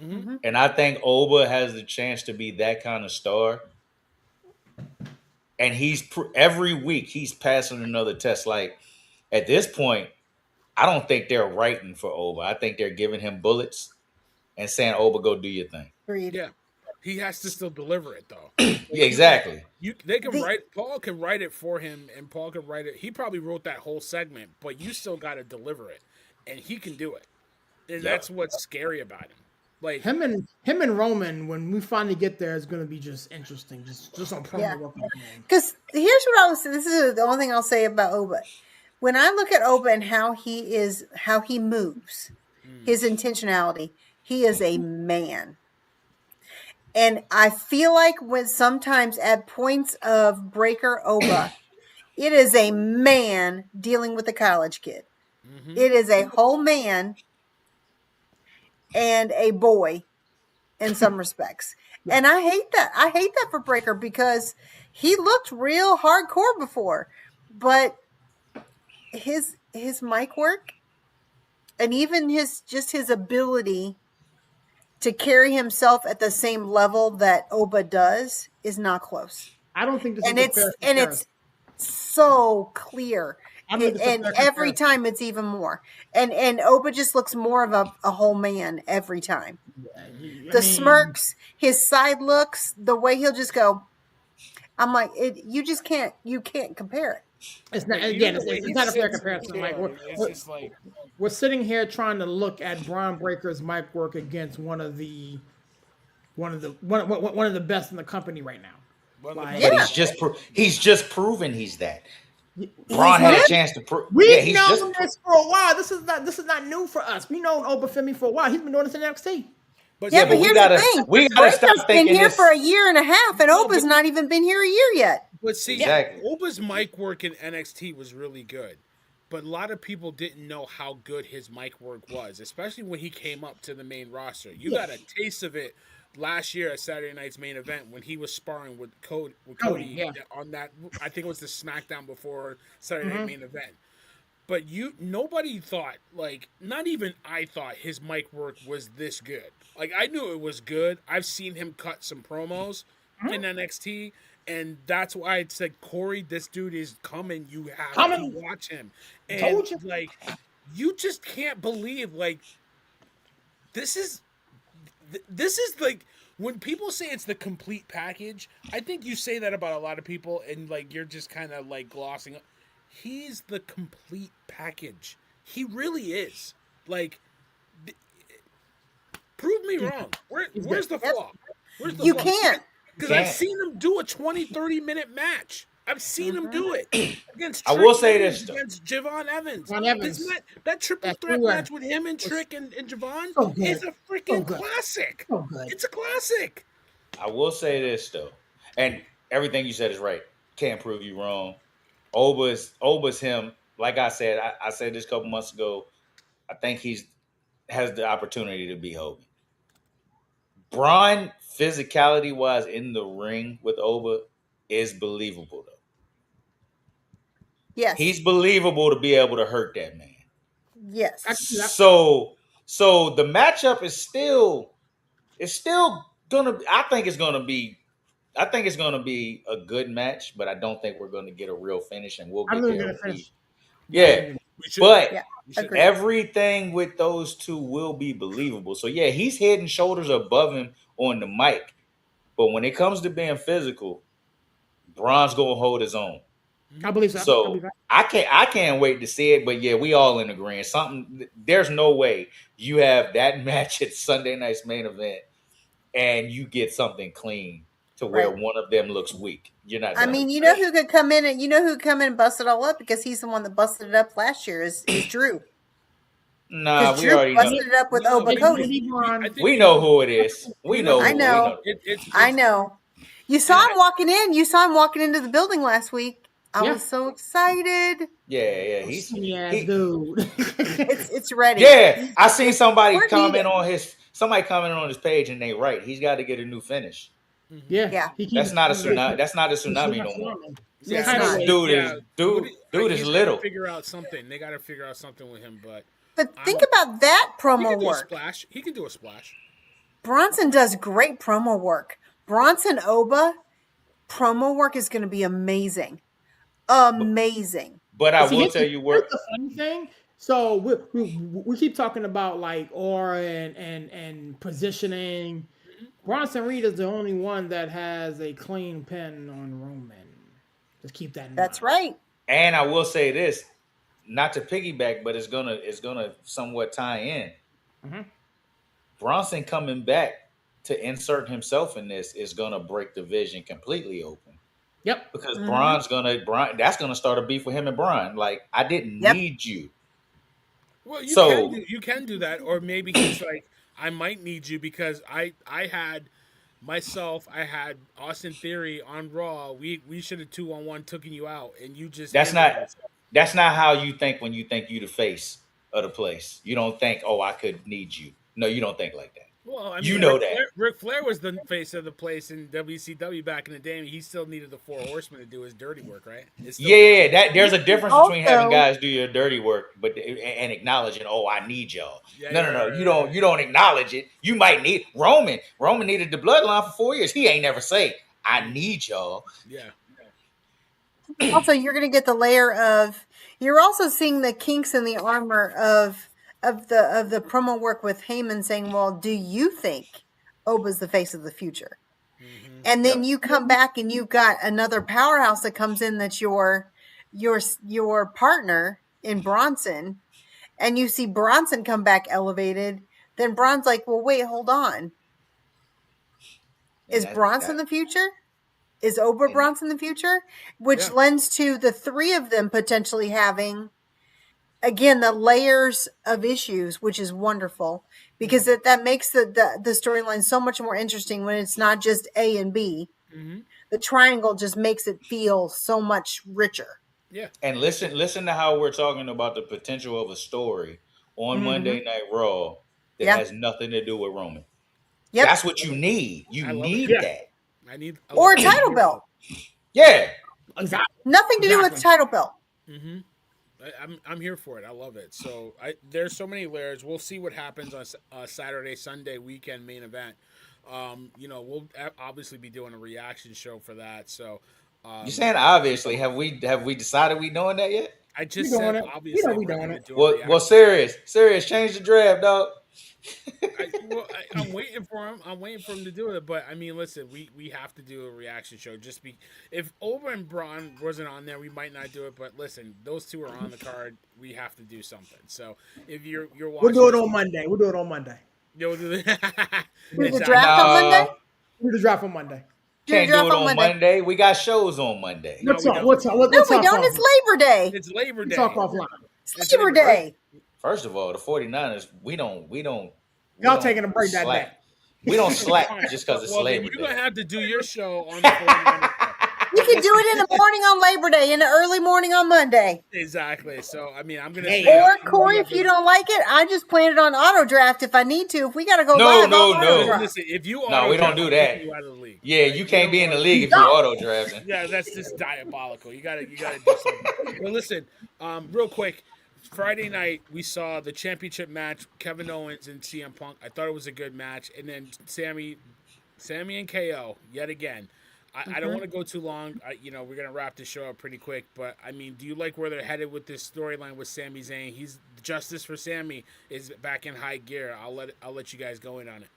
Mm-hmm. And I think Oba has the chance to be that kind of star. And every week he's passing another test. Like at this point, I don't think they're writing for Oba. I think they're giving him bullets and saying, Oba, go do your thing. Yeah. He has to still deliver it though. Yeah, exactly. Paul can write it for him, and Paul can write it. He probably wrote that whole segment, but you still got to deliver it, and he can do it. and that's what's scary about him. Like him and Roman, when we finally get there, is going to be just interesting. Just on promo work. Because here's what I was. This is the only thing I'll say about Oba. When I look at Oba and how he moves, his intentionality, he is a man. And I feel like when sometimes at points of Breaker Oba, it is a man dealing with a college kid. Mm-hmm. It is a whole man and a boy in some respects. And I hate that. I hate that for Breaker because he looked real hardcore before. But his mic work and even his ability to carry himself at the same level that Oba does is not close. I don't think this it's so clear. And every time it's even more. And Oba just looks more of a whole man every time. The smirks, his side looks, the way he'll just go. I'm like, you can't compare it. It's not it's not a fair comparison. Like we're sitting here trying to look at Bron Breaker's mic work against one of the best in the company right now. Like, but he's just proven he's that. Bron had a chance to prove. We've known this for a while. This is not new for us. We know Oba Femi for a while. He's been doing this in NXT. But here's the thing. We gotta stop thinking been here for a year and a half, and Oba's not even been here a year yet. But see, Oba's mic work in NXT was really good. But a lot of people didn't know how good his mic work was, especially when he came up to the main roster. You got a taste of it last year at Saturday Night's Main Event when he was sparring with Cody on that. I think it was the SmackDown before Saturday Night Main Event. But nobody thought, like, not even I thought his mic work was this good. Like, I knew it was good. I've seen him cut some promos in NXT, and that's why I said, Corey, this dude is coming. You have to watch him. And, like, you just can't believe, like, this is like, when people say it's the complete package, I think you say that about a lot of people, and, like, you're just kind of, like, glossing up. He's the complete package. He really is. Like, prove me wrong. Where's the flaw? Where's the flaw? Can't. Because I've seen him do a 20, 30-minute match. I've seen him do it against Trick. I will say this, against Javon Evans. That triple threat match with him and Trick and Javon is a freaking classic. It's a classic. I will say this, though, and everything you said is right. Can't prove you wrong. Oba's him. Like I said, I said this a couple months ago. I think has the opportunity to be Hogan. Bron, physicality-wise, in the ring with Oba is believable, though. Yes. He's believable to be able to hurt that man. Yes. So the matchup is still gonna. I think it's gonna be a good match, but I don't think we're gonna get a real finish, and we'll get there. Yeah, but everything with those two will be believable. So yeah, he's head and shoulders above him on the mic, but when it comes to being physical, Bron's gonna hold his own. I believe so. So I can't wait to see it. But yeah, we all in agreement. There's no way you have that match at Sunday Night's Main Event and you get something clean to where one of them looks weak. You're not. I mean, who could come in and bust it all up because he's the one that busted it up last year is Drew. Nah, we Drew already busted it up with Oba Cody. We know who it is. We know. I know. I know. You saw him walking in. You saw him walking into the building last week. I was so excited. Yeah. He's dude. It's ready. Yeah, I seen somebody comment on his page, and they right. He's got to get a new finish. Yeah. That's not a tsunami. That's not a tsunami no more. Dude is little. Figure out something. They got to figure out something with him. But think about that promo work. He can do a splash. Bronson does great promo work. Bronson Oba promo work is going to be amazing. Amazing. But I will tell you what the funny thing. So we keep talking about like aura and positioning. Bronson Reed is the only one that has a clean pin on Roman. Just keep that in mind. That's right. And I will say this, not to piggyback, but it's gonna somewhat tie in. Bronson coming back to insert himself in this is gonna break the vision completely open. Yep. Because Bron's that's gonna start a beef with him and Bron. Like, I didn't need you. Well, you can do that, or maybe he's like, I might need you because I had Austin Theory on Raw. We should have 2-on-1 taken you out, and you just that's not how you think when you think you the face of the place. You don't think, oh, I could need you. No, you don't think like that. Well, I mean, you know Ric Flair was the face of the place in WCW back in the day. And he still needed the 4 Horsemen to do his dirty work, right? Yeah. There's a difference between having guys do your dirty work, and acknowledging, oh, I need y'all. No. You don't acknowledge it. You might need Roman. Roman needed the Bloodline for 4 years. He ain't never say, I need y'all. Yeah. Also, you're going to get the layer of. You're also seeing the kinks in the armor of the promo work with Heyman saying, well, do you think Oba's the face of the future? Mm-hmm. And then you come back and you've got another powerhouse that comes in that's your partner in Bronson, and you see Bronson come back elevated. Then Bron's like, well, wait, hold on. Is Bronson the future? Is Oba Bronson the future? Which lends to the 3 of them potentially having, again, the layers of issues, which is wonderful because that makes the storyline so much more interesting when it's not just A and B. Mm-hmm. The triangle just makes it feel so much richer. Yeah. And listen to how we're talking about the potential of a story on Monday Night Raw that has nothing to do with Roman. Yep. That's what you need. You need that. Or a title belt. Yeah. Exactly. Nothing to do with the title belt. Mm-hmm. I'm here for it. I love it. So there's so many layers. We'll see what happens on Saturday, Sunday weekend main event. We'll obviously be doing a reaction show for that. So you saying obviously? Have we decided we doing that yet? I just said obviously we're doing it. Well, serious. Change the draft, dog. I'm waiting for him. I'm waiting for him to do it. But I mean, listen, we have to do a reaction show. If Oba and Bron wasn't on there, we might not do it. But listen, those 2 are on the card. We have to do something. So if you're watching, we'll do it on Monday. We'll do it on Monday. Yeah, we'll do the draft on Monday. We'll do the draft on Monday. Can't do it on Monday. We got shows on Monday. No, we don't. It's Labor Day. It's Labor Day. Talk offline. It's Labor Day. First of all, the 49ers, we don't. Y'all taking a break that day. We don't slack just because it's Labor Day. You're going to have to do your show on the 49ers. You can do it in the morning on Labor Day, in the early morning on Monday. Exactly. So, I mean, I'm going to say. Or, Corey, if you don't like it, I just plan it on auto draft if I need to. If we got to go live, no. Listen, if you we don't do that. You out of the league. Yeah, you can't be in the league if you're auto drafting. Yeah, that's just diabolical. You got to do something. Well, listen, real quick. Friday night, we saw the championship match, Kevin Owens and CM Punk. I thought it was a good match. And then Sammy and KO, yet again. I don't want to go too long. We're going to wrap this show up pretty quick. But, I mean, do you like where they're headed with this storyline with Sami Zayn? Justice for Sammy is back in high gear. I'll let you guys go in on it.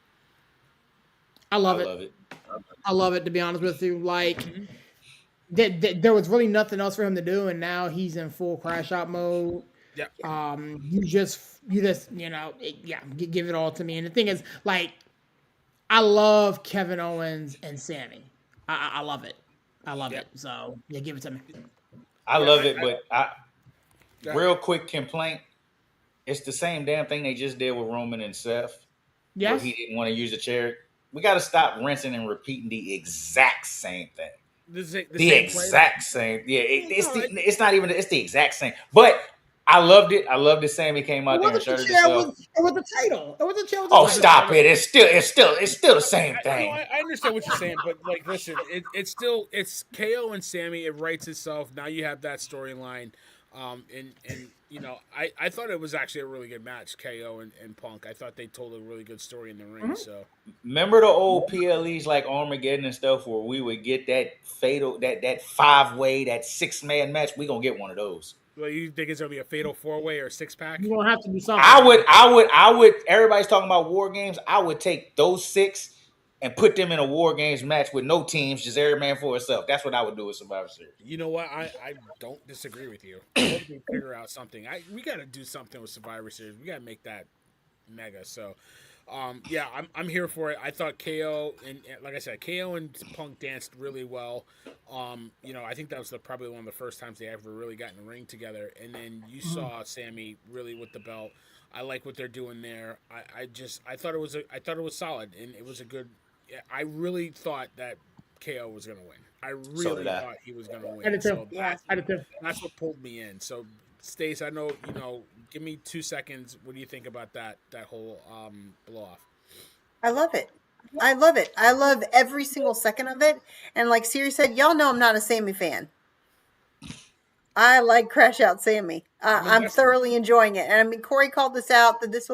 I love it. I love it, to be honest with you. Like, there was really nothing else for him to do, and now he's in full crash out mode. Yeah. You just give it all to me. And the thing is, like, I love Kevin Owens and Sammy. I love it. I love it. So give it to me. I love it, but real quick complaint. It's the same damn thing they just did with Roman and Seth. Yes. Where he didn't want to use the chair. We got to stop rinsing and repeating the exact same thing. The exact same. Yeah, it's not even. It's the exact same. But I loved it. I loved it. Sammy came out there and showed himself. It was the title. It was the title. Oh, stop it! It's still the same thing. I understand what you're saying, but like, listen, it's KO and Sammy. It writes itself. Now you have that storyline, and I thought it was actually a really good match. KO and Punk. I thought they told a really good story in the ring. Mm-hmm. So remember the old PLEs like Armageddon and stuff, where we would get that fatal, that 5-way, that 6-man match. We gonna get one of those. Well, you think it's gonna be a fatal 4-way or a 6-pack? You don't have to do something. I would. Everybody's talking about war games. I would take those 6 and put them in a war games match with no teams, just every man for itself. That's what I would do with Survivor Series. You know what? I don't disagree with you. I hope we figure out something. We got to do something with Survivor Series. We got to make that mega. So, yeah, I'm here for it. I thought KO and like I said, KO and Punk danced really well. I think that was probably one of the first times they ever really got in the ring together. And then you saw Sammy really with the belt. I like what they're doing there. I thought I thought it was solid, and it was a good. I really thought that KO was going to win. I So did really I. thought he was going to win. Additive. So Yeah. Additive. that's what pulled me in. So, Stace, I know Give me 2 seconds. What do you think about that whole blow off? I love it. I love it. I love every single second of it. And like Siri said, y'all know I'm not a Sammy fan. I like Crash Out Sammy. I'm thoroughly enjoying it. And I mean, Corey called this out that this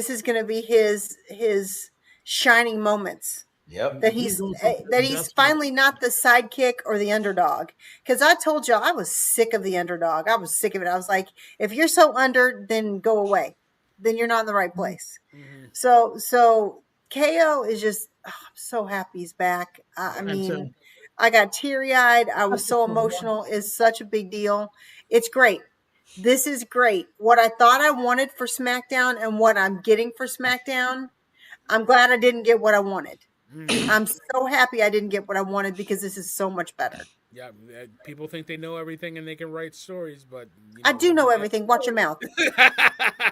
is going to be his shining moments. Yep. That he's finally not the sidekick or the underdog. Because I told y'all I was sick of the underdog. I was sick of it. I was like, if you're so under, then go away. Then you're not in the right place. Mm-hmm. So KO is just, I'm so happy he's back. I mean, I got teary-eyed. I was so emotional. It's such a big deal. It's great. This is great. What I thought I wanted for SmackDown and what I'm getting for SmackDown, I'm glad I didn't get what I wanted. I'm so happy I didn't get what I wanted because this is so much better. Yeah, people think they know everything and they can write stories, but I do know everything. Watch your mouth.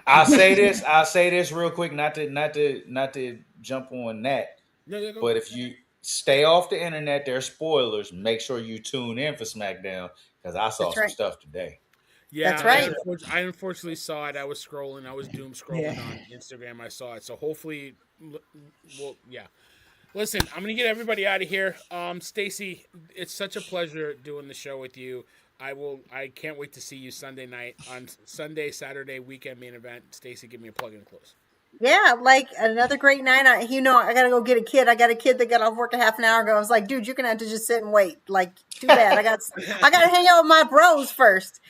I'll say this real quick, not to jump on that. No, but if you stay off the internet, there's spoilers. Make sure you tune in for SmackDown because I saw some stuff today. Yeah, that's right. I unfortunately saw it. I was scrolling. I was doom scrolling on Instagram. I saw it. So hopefully, yeah. Listen, I'm gonna get everybody out of here. Stacy, it's such a pleasure doing the show with you. I can't wait to see you Sunday night on Saturday weekend main event. Stacy, give me a plug and close. Yeah, like another great night. I gotta go get a kid. I got a kid that got off work a half an hour ago. I was like, dude, you're gonna have to just sit and wait. Like, too bad. I gotta hang out with my bros first.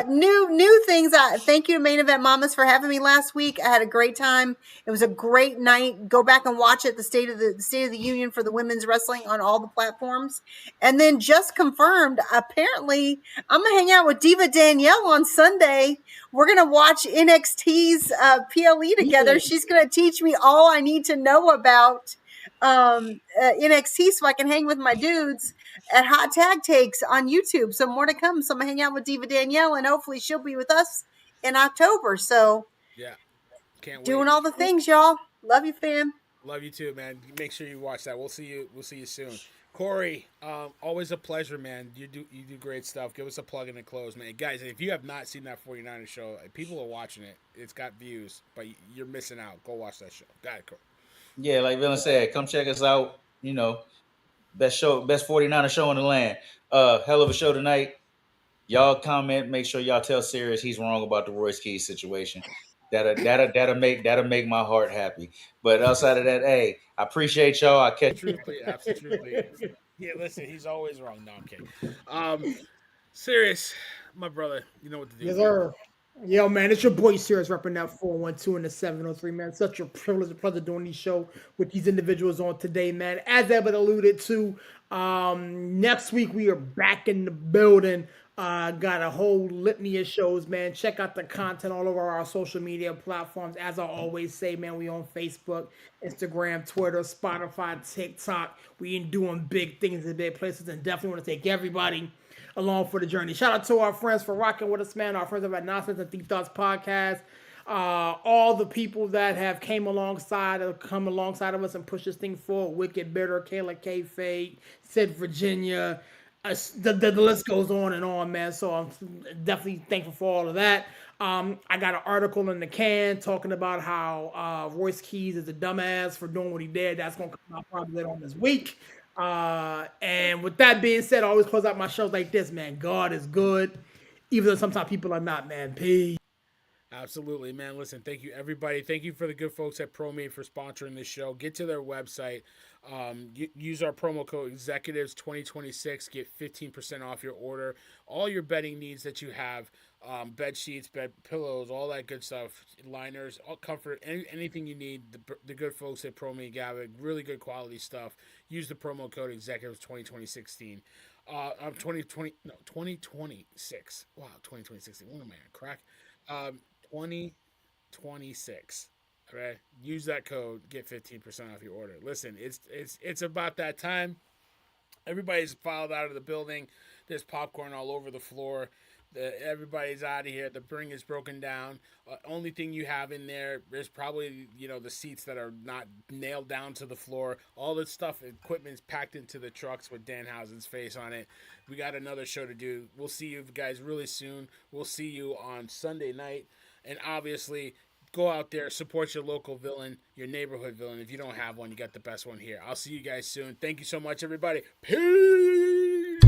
New things. Thank you to Main Event Mamas for having me last week. I had a great time. It was a great night. Go back and watch it. The State of the Union for the women's wrestling on all the platforms. And then just confirmed, apparently, I'm gonna hang out with Diva Danielle on Sunday. We're going to watch NXT's PLE together. She's going to teach me all I need to know about NXT so I can hang with my dudes at Hot Tag Takes on YouTube. So more to come. So I'm going to hang out with Diva Danielle, and hopefully she'll be with us in October. So yeah, can't wait. Doing all the things, y'all. Love you, fam. Love you too, man. Make sure you watch that. We'll see you soon. Corey, always a pleasure, man. You do great stuff. Give us a plug in and close, man. Guys, if you have not seen that 49ers show, people are watching it. It's got views, but you're missing out. Go watch that show. Got it, Corey. Yeah, like Villain said, come check us out. Best 49er show in the land. Hell of a show tonight. Y'all comment. Make sure y'all tell Sirius he's wrong about the Royce Keys situation. That'll make my heart happy. But outside of that, hey, I appreciate y'all. I catch absolutely. Yeah, listen, he's always wrong. No, I'm kidding. Sirius, my brother, you know what to do. Yes, sir. Yo, man, it's your boy Sirius repping that 412 and the 703, man. Such a privilege and pleasure doing these show with these individuals on today, man. As Evan alluded to, next week we are back in the building. Got a whole litany of shows, man. Check out the content all over our social media platforms. As I always say, man, we on Facebook, Instagram, Twitter, Spotify, TikTok. We ain't doing big things in big places, and definitely want to take everybody along for the journey. Shout out to our friends for rocking with us, man. Our friends about Nonsense and Deep Thoughts podcast. All the people that have come alongside of us and pushed this thing forward. Wicked Bitter, Kayla K. Fade, Sid Virginia. The list goes on, man. So I'm definitely thankful for all of that. I got an article in the can talking about how Royce Keys is a dumbass for doing what he did. That's going to come out probably later on this week. And with that being said, I always close out my shows like this, man. God is good, even though sometimes people are not, man. Peace. Absolutely, man. Listen, thank you, everybody. Thank you for the good folks at ProMade for sponsoring this show. Get to their website. Use our promo code Executives2026. Get 15% off your order. All your bedding needs that you have, bed sheets, bed pillows, all that good stuff, liners, all comfort, anything you need. The good folks at ProMade gather really good quality stuff. Use the promo code Executives2026. 2026. Wow, 2026. What am I on crack? 20. 26. Okay, use that code, get 15% off your order. Listen, it's about that time. Everybody's filed out of the building. There's popcorn all over the floor. Everybody's out of here. The ring is broken down. Only thing you have in there's probably, the seats that are not nailed down to the floor. All this stuff, equipment's packed into the trucks with Danhausen's face on it. We got another show to do. We'll see you guys really soon. We'll see you on Sunday night. And obviously, go out there, support your local villain, your neighborhood villain. If you don't have one, you got the best one here. I'll see you guys soon. Thank you so much, everybody. Peace!